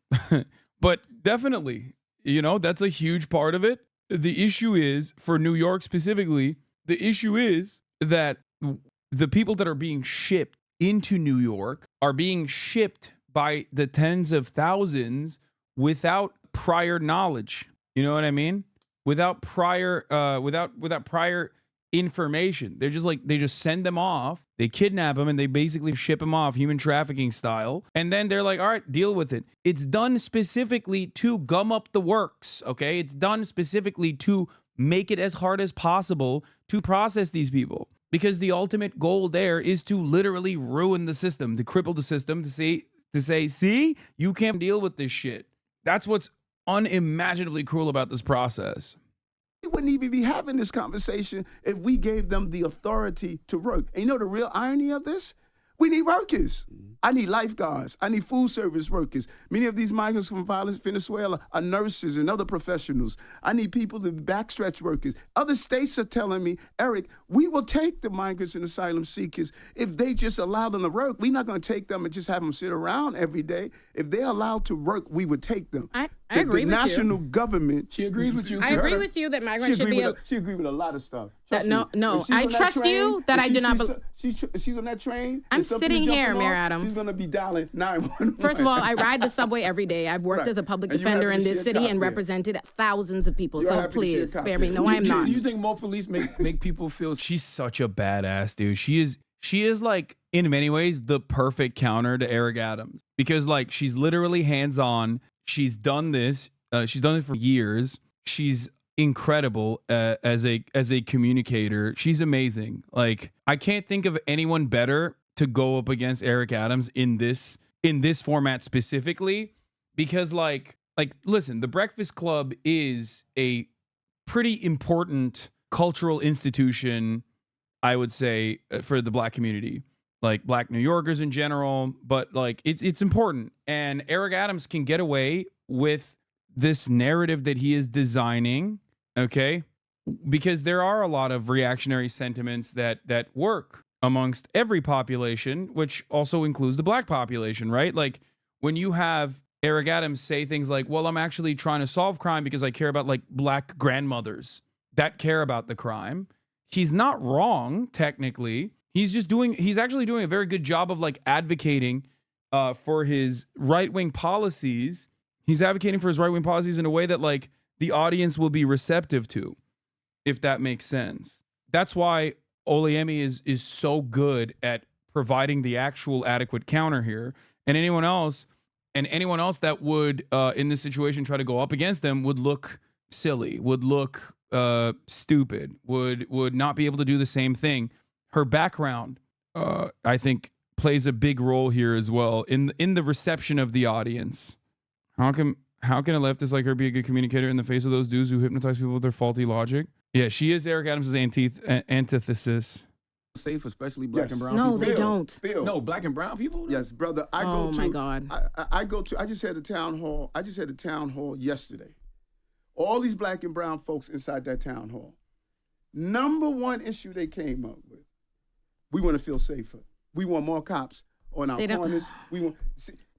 But definitely, that's a huge part of it. The issue is, for New York specifically, the issue is that the people that are being shipped into New York are being shipped by the tens of thousands without prior knowledge. You know what I mean? Without prior information. They just send them off, they kidnap them, and they basically ship them off human trafficking style. And then they're like, all right, deal with it. It's done specifically to gum up the works. Okay. It's done specifically to make it as hard as possible to process these people. Because the ultimate goal there is to literally ruin the system, to cripple the system, to say, see, you can't deal with this shit. That's what's unimaginably cruel about this process. We wouldn't even be having this conversation if we gave them the authority to work. And you know the real irony of this? We need workers. I need lifeguards. I need food service workers. Many of these migrants from Venezuela are nurses and other professionals. I need people to backstretch workers. Other states are telling me, Eric, we will take the migrants and asylum seekers if they just allow them to work. We're not going to take them and just have them sit around every day. If they're allowed to work, we would take them. I agree with you. The national government. She agrees with you. I agree with you that migrants should be. She agrees with a lot of stuff. No. I trust you that I do not believe. She's on that train. I'm sitting here, Mayor Adams. She's going to be dialing 911. First of all, I ride the subway every day. I've worked as a public defender in this city and represented thousands of people. So please spare me. No, I'm not. Do you think more police make people feel? She's such a badass, dude. She is like, in many ways, the perfect counter to Eric Adams, because like she's literally hands-on. She's done this. She's done it for years. She's incredible as a communicator. She's amazing. Like, I can't think of anyone better to go up against Eric Adams in this format specifically, because like listen, the Breakfast Club is a pretty important cultural institution, I would say, for the Black community, like Black New Yorkers in general, but like it's important. And Eric Adams can get away with this narrative that he is designing, okay? Because there are a lot of reactionary sentiments that work amongst every population, which also includes the Black population, right? Like when you have Eric Adams say things like, well, I'm actually trying to solve crime because I care about like Black grandmothers that care about the crime. He's not wrong, technically. He's actually doing a very good job of like advocating for his right-wing policies. He's advocating for his right-wing policies in a way that like the audience will be receptive to, if that makes sense. That's why Olayemi is so good at providing the actual adequate counter here. And anyone else that would in this situation try to go up against them would look silly, would look stupid, would not be able to do the same thing. Her background, I think, plays a big role here as well in the reception of the audience. How can a leftist like her be a good communicator in the face of those dudes who hypnotize people with their faulty logic? Yeah, she is Eric Adams' antithesis. safe, especially black and brown No, people? they don't. Bill. No, black and brown people? Yes, brother. I Oh, go to. my God. I just had a town hall. I just had a town hall yesterday. All these black and brown folks inside that town hall. Number one issue they came up with: we want to feel safer. We want more cops on our They don't- corners. We want.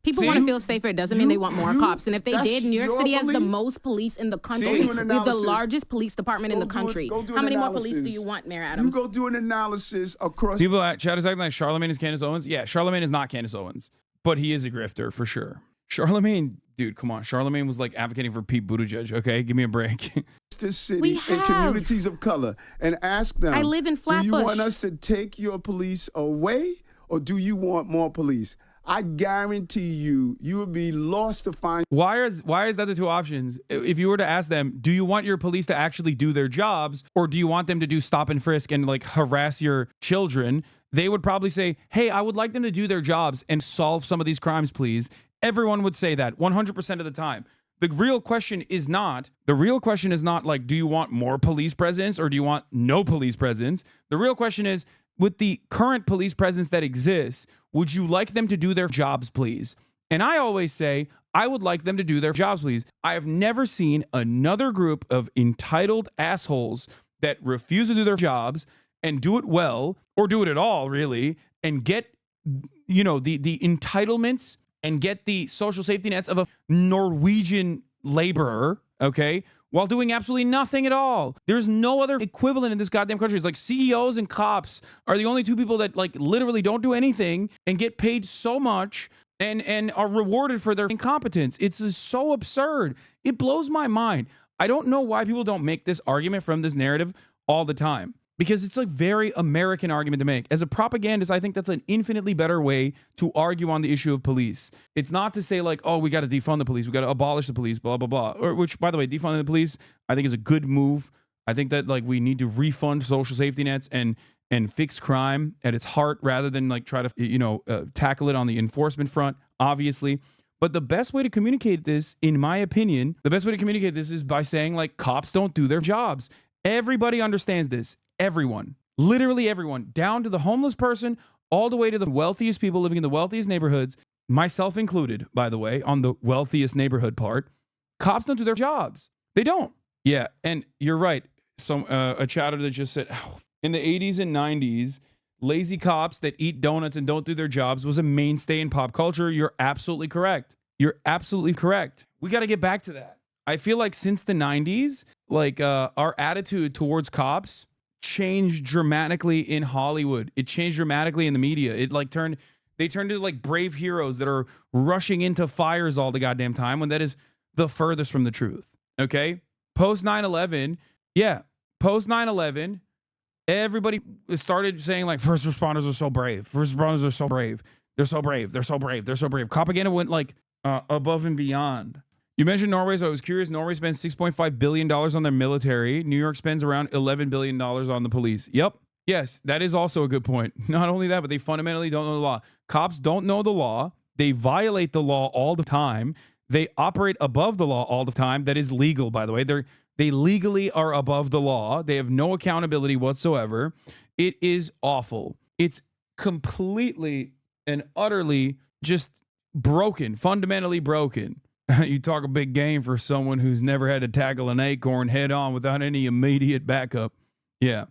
People want to feel safer. It doesn't mean they want more cops. And if they did, New York City has the most police in the country. We have the largest police department in the country. How many more police do you want, Mayor Adams? You go do an analysis across. People at chat is acting like Charlemagne is Candace Owens. Yeah, Charlemagne is not Candace Owens, but he is a grifter for sure. Charlemagne, dude, come on. Charlemagne was like advocating for Pete Buttigieg. Okay, give me a break. This city and communities of color and ask them. I live in Flatbush. Do you want us to take your police away, or do you want more police? I guarantee you would be lost to find. Why is that the two options? If you were to ask them, do you want your police to actually do their jobs, or do you want them to do stop and frisk and like harass your children? They would probably say, hey, I would like them to do their jobs and solve some of these crimes, please. Everyone would say that 100% of the time. The real question is not like, do you want more police presence or do you want no police presence? The real question is, with the current police presence that exists, would you like them to do their jobs, please? And I always say, I would like them to do their jobs, please. I have never seen another group of entitled assholes that refuse to do their jobs and do it well, or do it at all, really, and get, you know, the entitlements and get the social safety nets of a Norwegian laborer, okay, while doing absolutely nothing at all. There's no other equivalent in this goddamn country. It's like CEOs and cops are the only two people that like literally don't do anything and get paid so much and are rewarded for their incompetence. It's just so absurd. It blows my mind. I don't know why people don't make this argument from this narrative all the time, because it's like very American argument to make. As a propagandist, I think that's an infinitely better way to argue on the issue of police. It's not to say like, oh, we got to defund the police, we got to abolish the police, blah, blah, blah. Or, which, by the way, defunding the police, I think is a good move. I think that like we need to refund social safety nets and fix crime at its heart rather than like try to, tackle it on the enforcement front, obviously. But the best way to communicate this, in my opinion, is by saying like cops don't do their jobs. Everybody understands this. Everyone, literally everyone, down to the homeless person, all the way to the wealthiest people living in the wealthiest neighborhoods, myself included, by the way, on the wealthiest neighborhood part. Cops don't do their jobs. They don't. Yeah, and you're right. A chatter that just said, in the 80s and 90s, lazy cops that eat donuts and don't do their jobs was a mainstay in pop culture. You're absolutely correct. You're absolutely correct. We got to get back to that. I feel like since the 90s, like our attitude towards cops changed dramatically in Hollywood. It changed dramatically in the media. It like they turned into like brave heroes that are rushing into fires all the goddamn time, when that is the furthest from the truth. Okay? Post 9/11, everybody started saying like first responders are so brave. First responders are so brave. They're so brave. They're so brave. They're so brave. Propaganda went like above and beyond. You mentioned Norway, so I was curious. Norway spends $6.5 billion on their military. New York spends around $11 billion on the police. Yep. Yes, that is also a good point. Not only that, but they fundamentally don't know the law. Cops don't know the law. They violate the law all the time. They operate above the law all the time. That is legal, by the way. They legally are above the law. They have no accountability whatsoever. It is awful. It's completely and utterly just broken, fundamentally broken. You talk a big game for someone who's never had to tackle an acorn head on without any immediate backup. Yeah,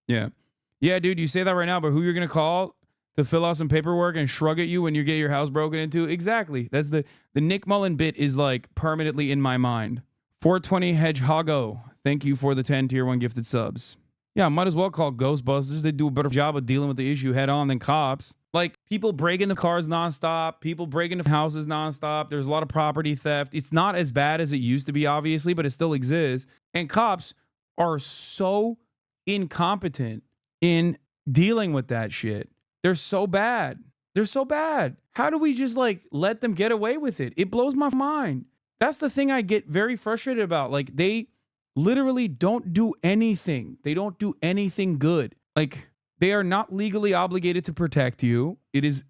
dude, you say that right now, but who you're going to call to fill out some paperwork and shrug at you when you get your house broken into? Exactly. That's the Nick Mullen bit is like permanently in my mind. 420 Hedgehoggo, thank you for the 10 tier 1 gifted subs. Yeah, might as well call Ghostbusters. They do a better job of dealing with the issue head on than cops. Like, people break into cars nonstop. People break into houses nonstop. There's a lot of property theft. It's not as bad as it used to be, obviously, but it still exists. And cops are so incompetent in dealing with that shit. They're so bad. They're so bad. How do we just, like, let them get away with it? It blows my mind. That's the thing I get very frustrated about. Like, they literally don't do anything. They don't do anything good. Like, they are not legally obligated to protect you.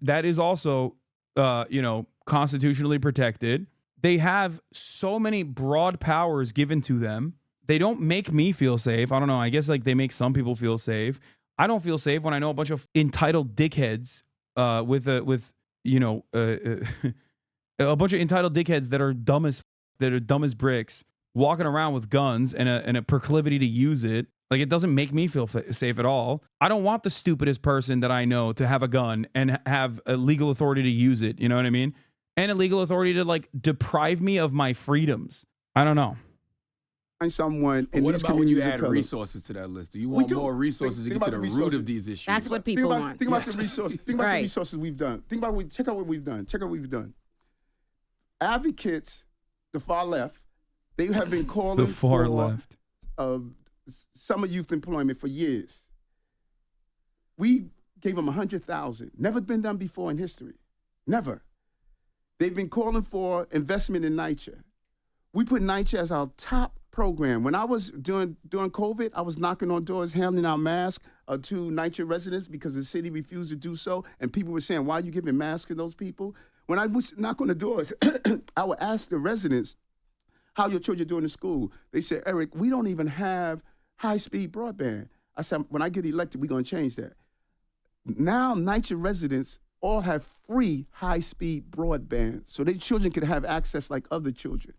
That is also, constitutionally protected. They have so many broad powers given to them. They don't make me feel safe. I don't know. I guess like they make some people feel safe. I don't feel safe when I know a bunch of entitled dickheads with a bunch of entitled dickheads that are dumb as bricks walking around with guns and a proclivity to use it. Like, it doesn't make me feel safe at all. I don't want the stupidest person that I know to have a gun and have a legal authority to use it. You know what I mean? And a legal authority to, like, deprive me of my freedoms. I don't know. Find someone in What these about when you communities add of color. resources to that list? Do you want more resources to get to the root of these issues? That's what people want. Think about the resources. Think about the resources we've done. Check out what we've done. Check out what we've done. Advocates, the far left, they have been calling The far for left. summer youth employment for years. We gave them 100,000. Never been done before in history. Never. They've been calling for investment in NYCHA. We put NYCHA as our top program. When I was during COVID, I was knocking on doors, handing out masks to NYCHA residents because the city refused to do so. And people were saying, why are you giving masks to those people? When I was knock on the doors, I would ask the residents, how your children doing in school? They said, Eric, we don't even have high-speed broadband. I said, when I get elected, we're going to change that. Now, NYCHA residents all have free high-speed broadband so their children can have access like other children.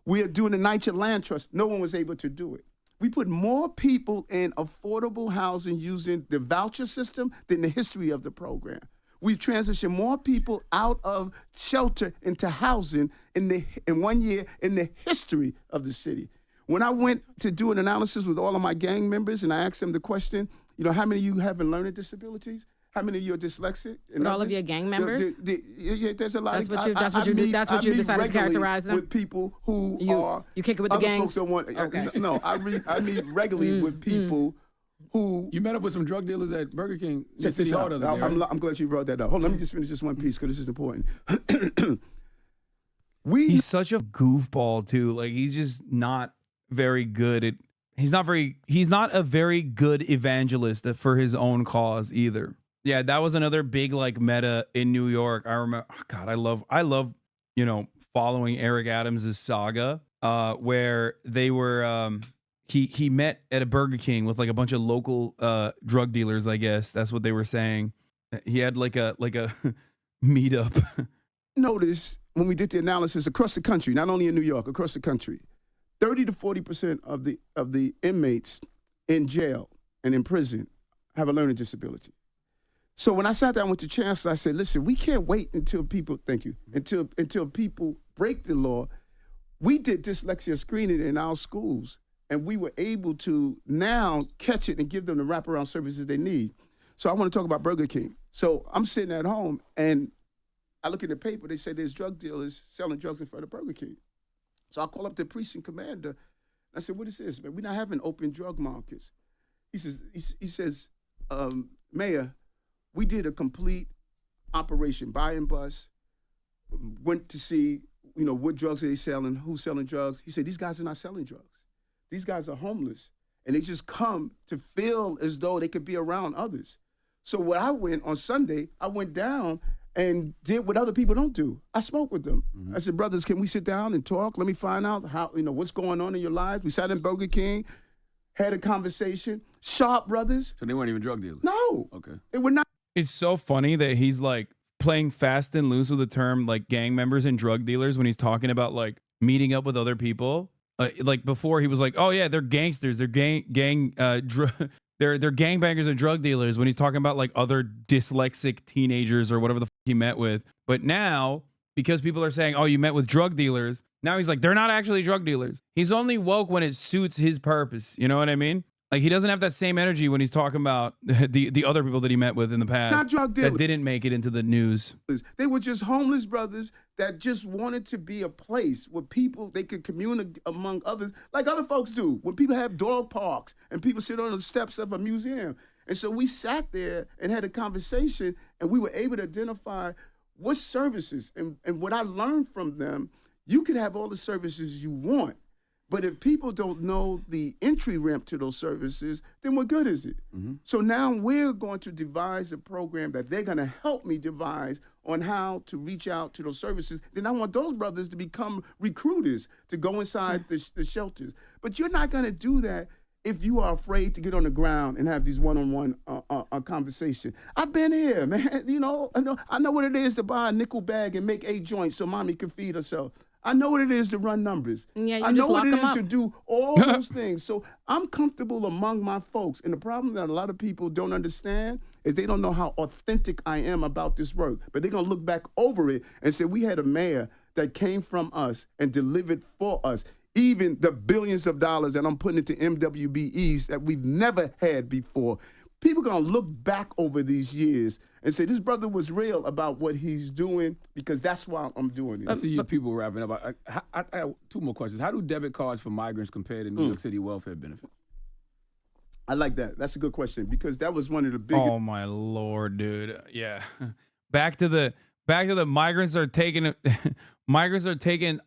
We are doing the NYCHA land trust. No one was able to do it. We put more people in affordable housing using the voucher system than the history of the program. We've transitioned more people out of shelter into housing in 1 year in the history of the city. When I went to do an analysis with all of my gang members and I asked them the question, how many of you have learning disabilities? How many of you are dyslexic? With all of your gang members? Yeah, there's a lot. That's what you decided to characterize them? With people who you kick it with the gangs? Okay. No, I meet regularly with people who... You met up with some drug dealers at Burger King. Check this out. I'm glad you brought that up. Hold on, let me just finish this one piece because this is important. He's such a goofball too. Like, he's just not very good at... He's not a very good evangelist for his own cause either. Yeah, that was another big like meta in New York. I remember, God, I love, following Eric Adams' saga, where they were, he met at a Burger King with like a bunch of local drug dealers. I guess that's what they were saying. He had like a meetup. Notice when we did the analysis across the country, not only in New York, across the country, 30 to 40% of the inmates in jail and in prison have a learning disability. So when I sat down with the chancellor, I said, listen, we can't wait until people, until people break the law. We did dyslexia screening in our schools, and we were able to now catch it and give them the wraparound services they need. So I want to talk about Burger King. So I'm sitting at home, and I look in the paper, they say there's drug dealers selling drugs in front of Burger King. So I call up the precinct commander, and I said, what is this, man? We're not having open drug markets. He says, Mayor, we did a complete operation, buy and bust, went to see, what drugs are they selling, who's selling drugs. He said, these guys are not selling drugs. These guys are homeless, and they just come to feel as though they could be around others. So what I went on Sunday, I went down and did what other people don't do. I spoke with them. Mm-hmm. I said, brothers, can we sit down and talk? Let me find out how, what's going on in your lives. We sat in Burger King, had a conversation. Sharp brothers. So they weren't even drug dealers? No. Okay. They were not. It's so funny that he's like playing fast and loose with the term like gang members and drug dealers when he's talking about like meeting up with other people. Like before he was like, oh yeah, they're gangsters, they're they're gangbangers and drug dealers when he's talking about like other dyslexic teenagers or whatever the fuck he met with. But now, because people are saying, oh, you met with drug dealers, now he's like, they're not actually drug dealers. He's only woke when it suits his purpose. You know what I mean? Like, he doesn't have that same energy when he's talking about the other people that he met with in the past. Not drug dealers. That didn't make it into the news. They were just homeless brothers that just wanted to be a place where people, they could communicate among others, like other folks do. When people have dog parks and people sit on the steps of a museum. And so we sat there and had a conversation, and we were able to identify what services. And what I learned from them, you could have all the services you want. But if people don't know the entry ramp to those services, then what good is it? Mm-hmm. So now we're going to devise a program that they're going to help me devise on how to reach out to those services. Then I want those brothers to become recruiters to go inside the shelters. But you're not going to do that if you are afraid to get on the ground and have these one-on-one conversation. I've been here, man. You know, I know what it is to buy a nickel bag and make 8 joints so mommy can feed herself. I know what it is to run numbers. Yeah, you I know just what lock it them is up. to do all those things. So I'm comfortable among my folks. And the problem that a lot of people don't understand is they don't know how authentic I am about this work. But they're going to look back over it and say, we had a mayor that came from us and delivered for us. Even the billions of dollars that I'm putting into MWBEs that we've never had before. People are going to look back over these years and say, this brother was real about what he's doing because that's why I'm doing it. I see you people wrapping up. I have 2 more questions. How do debit cards for migrants compare to New York City welfare benefits? I like that. That's a good question because that was one of the biggest. Oh my Lord, dude. Yeah. Back to the migrants are taking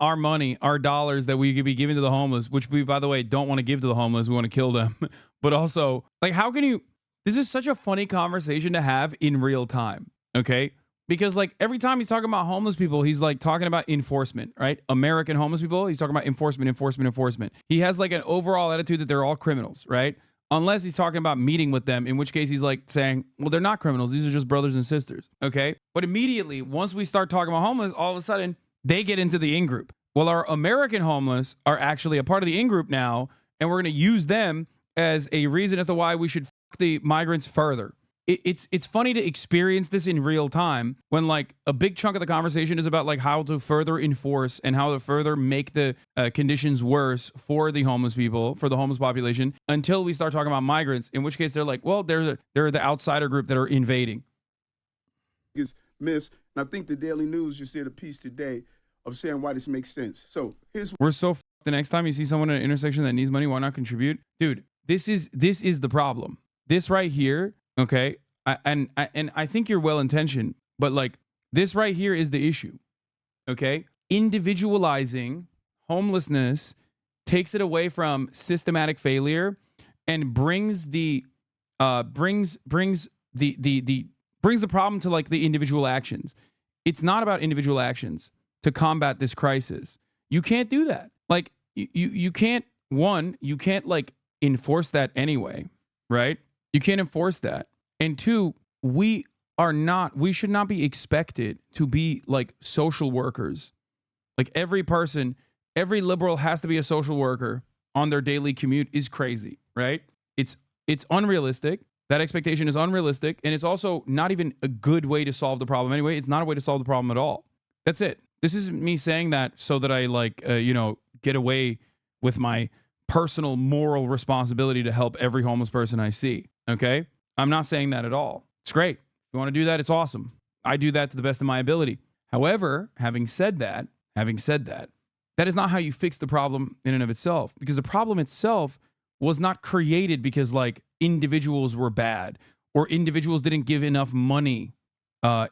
our money, our dollars that we could be giving to the homeless, which we, by the way, don't want to give to the homeless. We want to kill them. But also, like, how can you? This is such a funny conversation to have in real time, okay? Because, like, every time he's talking about homeless people, he's, like, talking about enforcement, right? American homeless people, he's talking about enforcement. He has, like, an overall attitude that they're all criminals, right? Unless he's talking about meeting with them, in which case he's, like, saying, well, they're not criminals. These are just brothers and sisters, okay? But immediately, once we start talking about homeless, all of a sudden, they get into the in-group. Well, our American homeless are actually a part of the in-group now, and we're going to use them as a reason as to why we should the migrants further. It's funny to experience this in real time when, like, a big chunk of the conversation is about, like, how to further enforce and how to further make the conditions worse for the homeless people, for the homeless population, until we start talking about migrants, in which case they're like, well, they're the outsider group that are invading. Myths. And I think the Daily News just did a piece today of saying why this makes sense. So we're so the next time you see someone at an intersection that needs money, why not contribute? Dude, this is the problem. This right here, okay, and I think you're well-intentioned, but, like, this right here is the issue, okay? Individualizing homelessness takes it away from systematic failure and brings the problem to, like, the individual actions. It's not about individual actions to combat this crisis. You can't do that. Like, you can't, you can't, like, enforce that anyway, right? You can't enforce that. And 2, we should not be expected to be, like, social workers. Like, every liberal has to be a social worker on their daily commute is crazy, right? It's unrealistic. That expectation is unrealistic. And it's also not even a good way to solve the problem anyway. It's not a way to solve the problem at all. That's it. This isn't me saying that so that I, like, get away with my personal moral responsibility to help every homeless person I see. Okay? I'm not saying that at all. It's great. If you want to do that, it's awesome. I do that to the best of my ability. However, having said that, that is not how you fix the problem in and of itself, because the problem itself was not created because, like, individuals were bad or individuals didn't give enough money.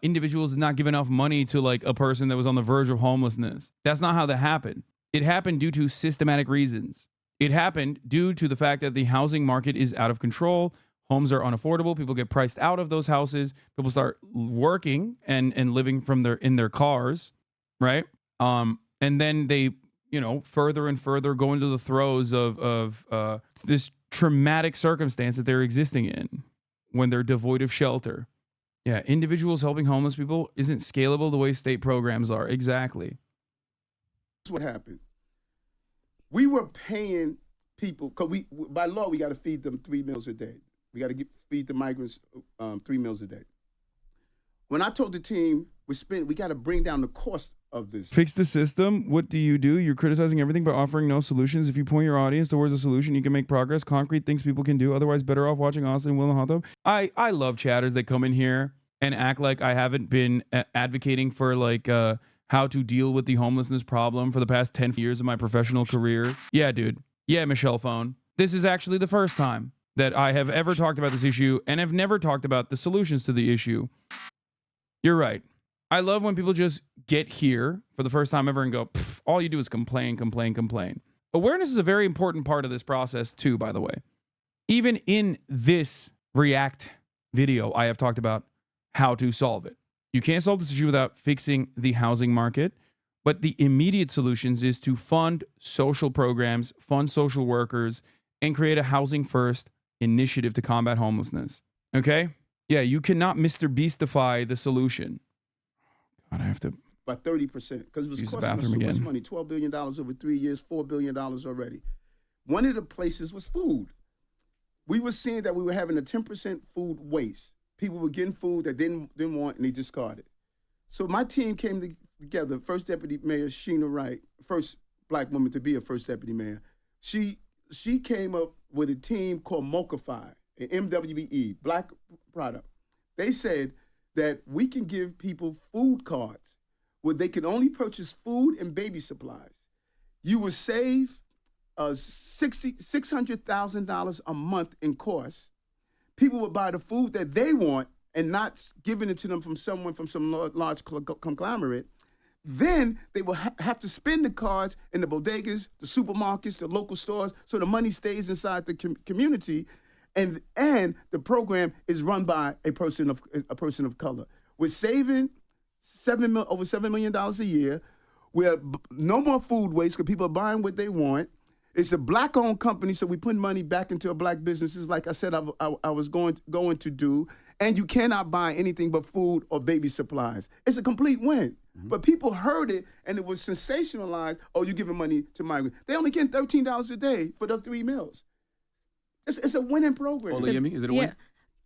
Individuals did not give enough money to, like, a person that was on the verge of homelessness. That's not how that happened. It happened due to systematic reasons. It happened due to the fact that the housing market is out of control. Homes are unaffordable. People get priced out of those houses. People start working and living in their cars, right? And then they, further and further go into the throes of this traumatic circumstance that they're existing in when they're devoid of shelter. Yeah, individuals helping homeless people isn't scalable the way state programs are. Exactly. That's what happened. We were paying people, because by law, we got to feed them 3 meals a day. We got to feed the migrants 3 meals a day. When I told the team, we got to bring down the cost of this. Fix the system. What do? You're criticizing everything by offering no solutions. If you point your audience towards a solution, you can make progress. Concrete things people can do. Otherwise, better off watching Austin and Will and Hot Tub. I love chatters that come in here and act like I haven't been advocating for, like, how to deal with the homelessness problem for the past 10 years of my professional career. Yeah, dude. Yeah, Michelle Phone. This is actually the first time that I have ever talked about this issue and have never talked about the solutions to the issue. You're right. I love when people just get here for the first time ever and go, all you do is complain. Awareness is a very important part of this process too, by the way. Even in this React video, I have talked about how to solve it. You can't solve this issue without fixing the housing market, but the immediate solutions is to fund social programs, fund social workers, and create a housing first initiative to combat homelessness. Okay? Yeah, you cannot Mr. Beastify the solution. God, I have to by 30%, because it was use the costing us bathroom so much again. money. $12 billion over 3 years, $4 billion already. One of the places was food. We were seeing that we were having a 10% food waste. People were getting food that didn't want and they discarded. So my team came together. First Deputy Mayor Sheena Wright, first black woman to be a first deputy mayor. She came up with a team called Mochify, an MWE, black product. They said that we can give people food cards where they can only purchase food and baby supplies. You will save $600,000 a month in costs. People would buy the food that they want and not giving it to them from someone from some large conglomerate. Then they will have to spend the cards in the bodegas, the supermarkets, the local stores, so the money stays inside the community, and the program is run by a person of color. We're saving over $7 million a year. We have no more food waste because people are buying what they want. It's a black-owned company, so we put money back into a black businesses, like I said I was going to do. And you cannot buy anything but food or baby supplies. It's a complete win. Mm-hmm. But people heard it, and it was sensationalized. Oh, you're giving money to migrants. They only get $13 a day for those 3 meals. It's a winning program. Olayemi, is it a win?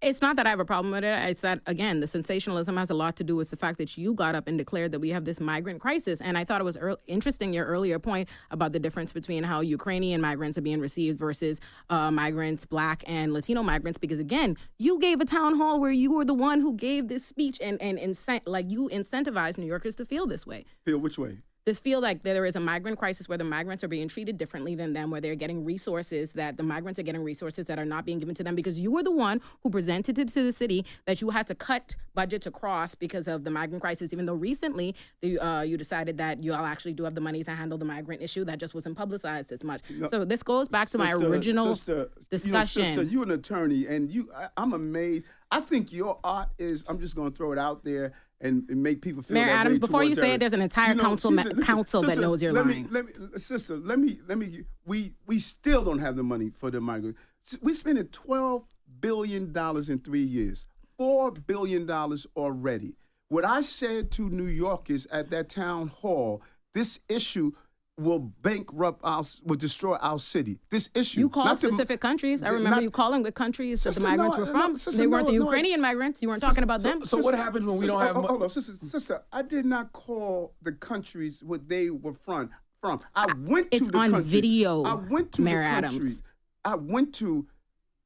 It's not that I have a problem with it. It's that, again, the sensationalism has a lot to do with the fact that you got up and declared that we have this migrant crisis. And I thought it was interesting, your earlier point about the difference between how Ukrainian migrants are being received versus migrants, Black and Latino migrants. Because, again, you gave a town hall where you were the one who gave this speech and you incentivized New Yorkers to feel this way. Feel which way? This feel like there is a migrant crisis where the migrants are being treated differently than them, where they're getting resources that the migrants are getting resources that are not being given to them because you were the one who presented it to the city that you had to cut budgets across because of the migrant crisis, even though recently you decided that you all actually do have the money to handle the migrant issue. That just wasn't publicized as much. No, so this goes back to my original discussion. Sister, you're an attorney, and I'm amazed. I think your art is, I'm just going to throw it out there and make people feel Mayor that Adams, way before you say it, there's an entire council that knows you're lying. We still don't have the money for the migrants. We're spending $12 billion in 3 years, $4 billion already. What I said to New Yorkers at that town hall, this issue will will destroy our city. This issue. You called specific countries. I remember you calling the countries that the migrants were from. They weren't the Ukrainian migrants. You weren't talking about them. So what happens when we don't have... Hold on, sister, I did not call the countries what they were from. I went to the country. It's on video, I went to Mayor the country. Adams. I went to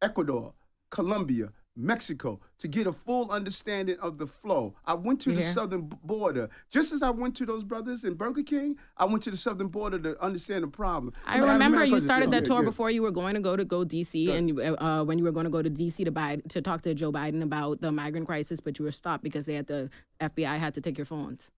Ecuador, Colombia, Mexico to get a full understanding of the flow. I went to the southern border. Just as I went to those brothers in Burger King, I went to the southern border to understand the problem. I remember you started that tour before you were going to go D.C. and when you were going to go to D.C. to talk to Joe Biden about the migrant crisis, but you were stopped because the FBI had to take your phones.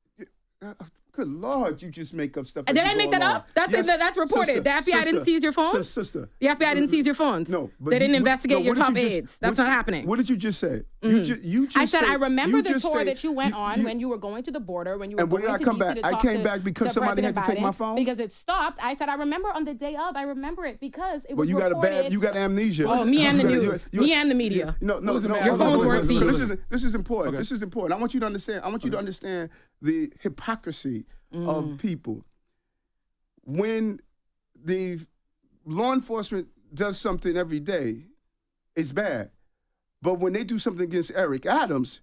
Good Lord, you just make up stuff. Did I make that up? That's reported. Sister, the FBI didn't seize your phones? Sister. The FBI didn't seize your phones? No. But they didn't investigate your top aides. That's not happening. What did you just say? Mm-hmm. You just I said, I remember the tour that you went on when you were going to the border, when you were going to come DC back? to talk I came back because somebody had to take my phone? Because it stopped. I said, I remember on the day of. I remember it because it was reported. You got amnesia. Oh, me and the news. Me and the media. No. Your phones weren't seized. This is important. This is important. I want you to understand. I want you to understand the hypocrisy of people. When the law enforcement does something every day, it's bad. But when they do something against Eric Adams,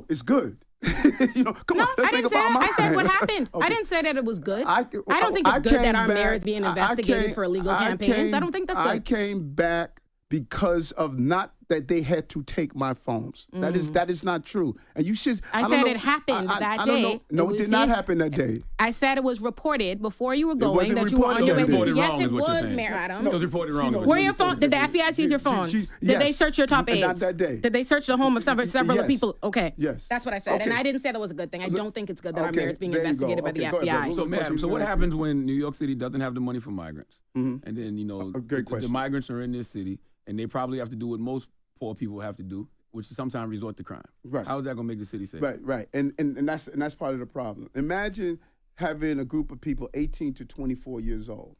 it's good. Come on, let's make up our mind. I said what happened. Okay. I didn't say that it was good. I don't think it's good that our mayor is being investigated for illegal campaigns. I don't think that's good. I came back because of not that they had to take my phones. That is not true. And you should. I said it happened that day. No, it did not happen that day. I said it was reported before you were going that you were on your way to. Yes, it was, Mayor Adams. It was reported wrong. Where your phone? Did the FBI seize your phone? Did they search your top aides? Not that day. Did they search the home of several people? Okay. Yes. That's what I said. And I didn't say that was a good thing. I don't think it's good that our mayor is being investigated by the FBI. So, Mayor Adams, what happens when New York City doesn't have the money for migrants? And then, the migrants are in this city, and they probably have to do what most poor people have to do, which is sometimes resort to crime. Right. How is that going to make the city safe? Right. And that's part of the problem. Imagine having a group of people 18 to 24 years old.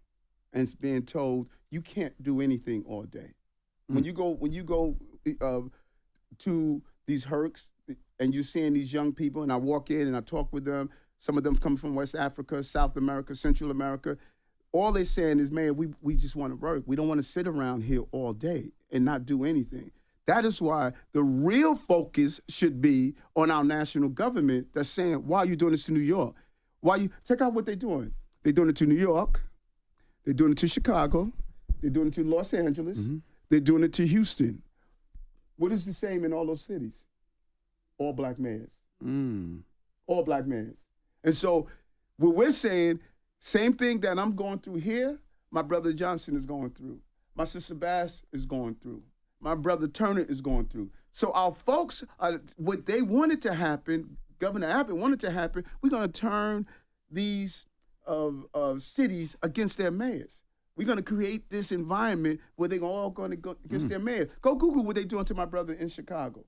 and being told you can't do anything all day. When you go to these hercs and you're seeing these young people, and I walk in and I talk with them, some of them come from West Africa, South America, Central America. All they're saying is, man, we just want to work. We don't want to sit around here all day and not do anything. That is why the real focus should be on our national government that's saying, why are you doing this to New York? Check out what they're doing. They're doing it to New York. They're doing it to Chicago. They're doing it to Los Angeles. They're doing it to Houston. What is the same in all those cities? All black mayors. All black mayors. And so what we're saying, same thing that I'm going through here, my brother Johnson is going through. My sister Bass is going through. My brother Turner is going through. So our folks, what they wanted to happen, Governor Abbott wanted to happen, we're going to turn these cities against their mayors. We're going to create this environment where they're all going to go against their mayors. Go Google what they're doing to my brother in Chicago.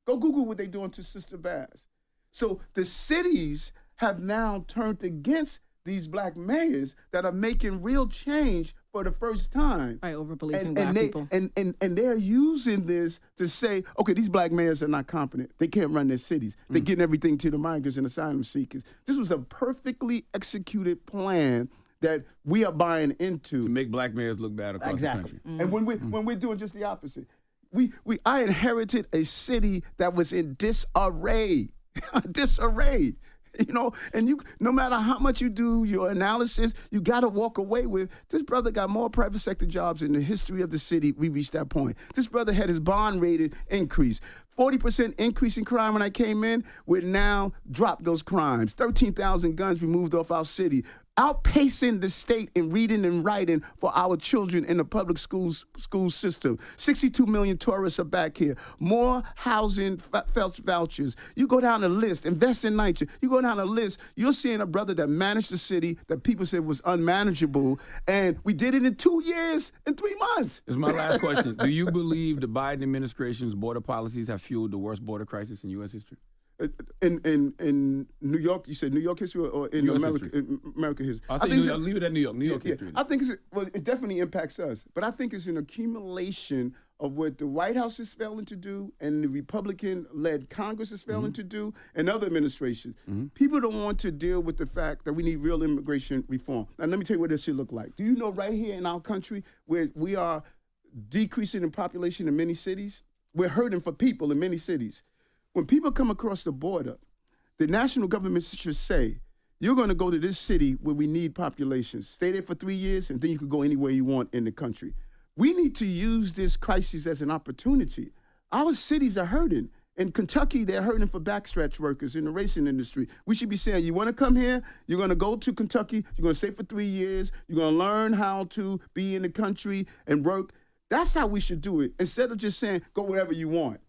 Go Google what they're doing to Sister Bass. So the cities have now turned against these black mayors that are making real change for the first time. By over-policing black people. And they're using this to say, okay, these black mayors are not competent. They can't run their cities. They're getting everything to the migrants and asylum seekers. This was a perfectly executed plan that we are buying into. To make black mayors look bad across the country. And when we're doing just the opposite. I inherited a city that was in disarray. Disarray. You know, and no matter how much you do your analysis, you got to walk away with, this brother got more private sector jobs in the history of the city. We reached that point. This brother had his bond rating increase. 40% increase in crime when I came in. We're now dropped those crimes. 13,000 guns removed off our city. Outpacing the state in reading and writing for our children in the public school system. 62 million tourists are back here. More housing vouchers. You go down the list, invest in nature. You go down the list, you're seeing a brother that managed the city that people said was unmanageable, and we did it in 2 years and 3 months. This is my last question. Do you believe the Biden administration's border policies have fueled the worst border crisis in U.S. history? In New York, you said New York history or in American history? I think leave it at New York. New York history. I think it definitely impacts us, but I think it's an accumulation of what the White House is failing to do and the Republican-led Congress is failing to do and other administrations. People don't want to deal with the fact that we need real immigration reform. Now, let me tell you what this should look like. Do you know right here in our country where we are decreasing in population in many cities? We're hurting for people in many cities. When people come across the border, the national government should say, you're going to go to this city where we need population. Stay there for 3 years, and then you can go anywhere you want in the country. We need to use this crisis as an opportunity. Our cities are hurting. In Kentucky, they're hurting for backstretch workers in the racing industry. We should be saying, you want to come here? You're going to go to Kentucky. You're going to stay for 3 years. You're going to learn how to be in the country and work. That's how we should do it, instead of just saying, go wherever you want.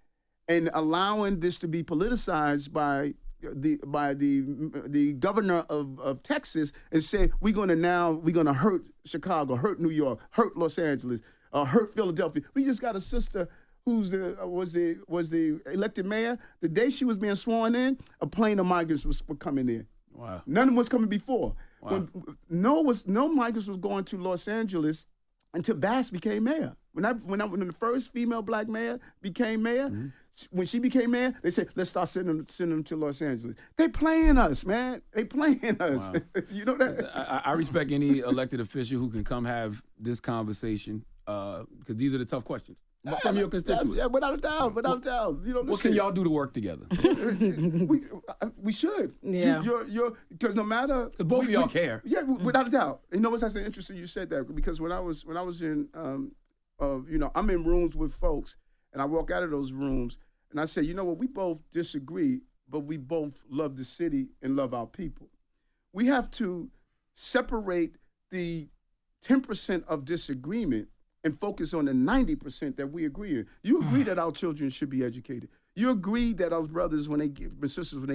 And allowing this to be politicized by the governor of Texas and say we're gonna hurt Chicago, hurt New York, hurt Los Angeles, hurt Philadelphia. We just got a sister who's was the elected mayor. The day she was being sworn in, a plane of migrants were coming in. Wow. None was coming before. Wow. No migrants was going to Los Angeles until Bass became mayor. When the first female black mayor became mayor. When she became mayor, they said, let's start sending them to Los Angeles. They playing us, man. They playing us. Wow. You know that? I respect any elected official who can come have this conversation because these are the tough questions from your constituents. Yeah, without a doubt. You know, what can y'all do to work together? we should. Yeah. Because no matter. Because both of y'all care. Yeah, without a doubt. You know what's actually interesting? You said that because when I was in, I'm in rooms with folks. And I walk out of those rooms and I say, you know what, we both disagree, but we both love the city and love our people. We have to separate the 10% of disagreement and focus on the 90% that we agree in. You agree that our children should be educated. You agree that our brothers, when they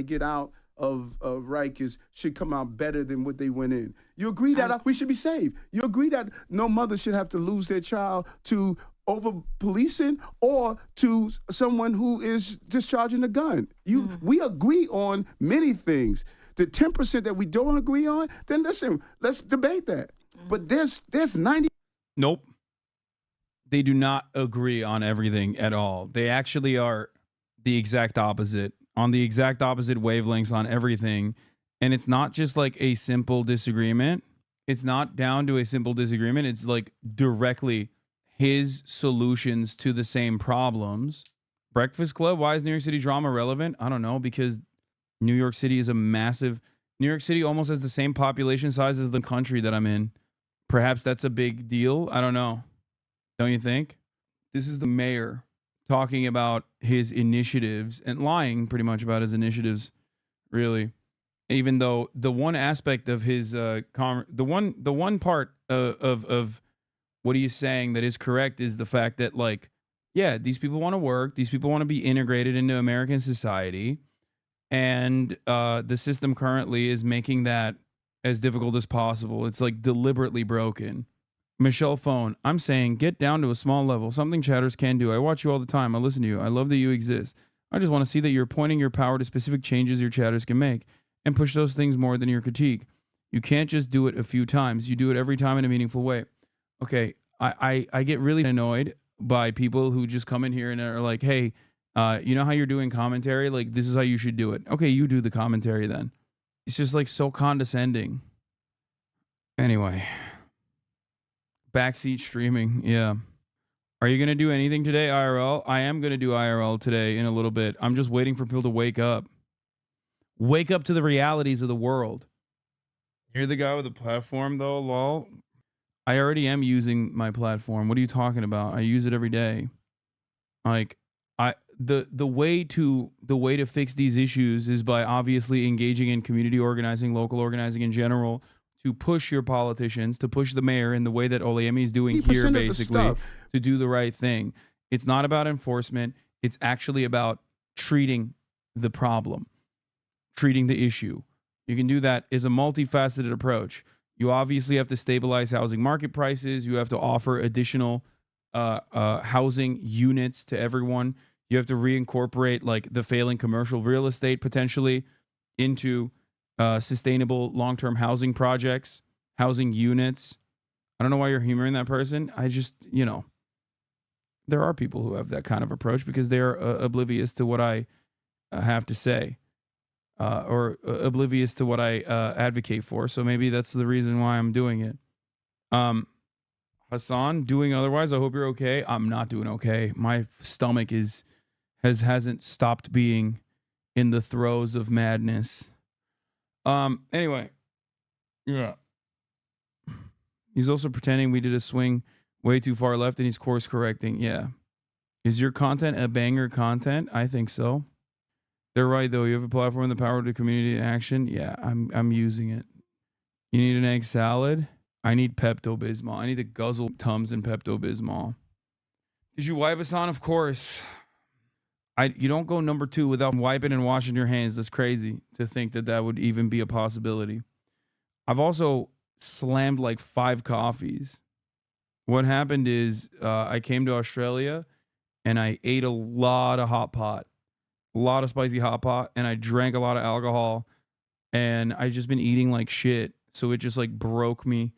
get out of Rikers, should come out better than what they went in. You agree that we should be saved. You agree that no mother should have to lose their child to over policing or to someone who is discharging a gun. We agree on many things. The 10% that we don't agree on, then listen, let's debate that. But there's 90. Nope. They do not agree on everything at all. They actually are the exact opposite, on the exact opposite wavelengths on everything. And it's not just like a simple disagreement. It's not down to a simple disagreement. It's like directly his solutions to the same problems. Breakfast Club, why is New York City drama relevant? I don't know, because New York City is a massive... New York City almost has the same population size as the country that I'm in. Perhaps that's a big deal. I don't know. Don't you think? This is the mayor talking about his initiatives and lying pretty much about his initiatives, really. Even though the one aspect of his the one part of what he's saying that is correct is the fact that, like, yeah, these people want to work, these people want to be integrated into American society, and the system currently is making that as difficult as possible. It's like deliberately broken. Michelle Phone, I'm saying get down to a small level. Something chatters can do. I watch you all the time. I listen to you. I love that you exist. I just want to see that you're pointing your power to specific changes your chatters can make and push those things more than your critique. You can't just do it a few times. You do it every time in a meaningful way. Okay, I get really annoyed by people who just come in here and are like, hey, you know how you're doing commentary? Like, this is how you should do it. Okay, you do the commentary then. It's just like so condescending. Anyway. Backseat streaming, yeah. Are you going to do anything today, IRL? I am going to do IRL today in a little bit. I'm just waiting for people to wake up. Wake up to the realities of the world. You're the guy with the platform, though, lol. I already am using my platform. What are you talking about? I use it every day. Like, the way to fix these issues is by obviously engaging in community organizing, local organizing in general, to push your politicians, to push the mayor in the way that Olayemi is doing here, basically, to do the right thing. It's not about enforcement. It's actually about treating the problem, treating the issue. You can do that as a multifaceted approach. You obviously have to stabilize housing market prices. You have to offer additional housing units to everyone. You have to reincorporate like the failing commercial real estate potentially into sustainable long-term housing projects, housing units. I don't know why you're humoring that person. I just, you know, there are people who have that kind of approach because they're oblivious to what I have to say or oblivious to what I advocate for. So maybe that's the reason why I'm doing it. Hasan, doing otherwise, I hope you're okay. I'm not doing okay. My stomach hasn't stopped being in the throes of madness. Anyway, yeah. He's also pretending we did a swing way too far left and he's course correcting. Yeah. Is your content a banger content? I think so. They're right though. You have a platform, the power to community action. Yeah, I'm using it. You need an egg salad? I need Pepto-Bismol. I need to guzzle Tums and Pepto-Bismol. Did you wipe us on? Of course. You don't go number 2 without wiping and washing your hands. That's crazy to think that that would even be a possibility. I've also slammed like 5 coffees. What happened is I came to Australia and I ate a lot of hot pot, a lot of spicy hot pot, and I drank a lot of alcohol, and I just been eating like shit. So it just like broke me.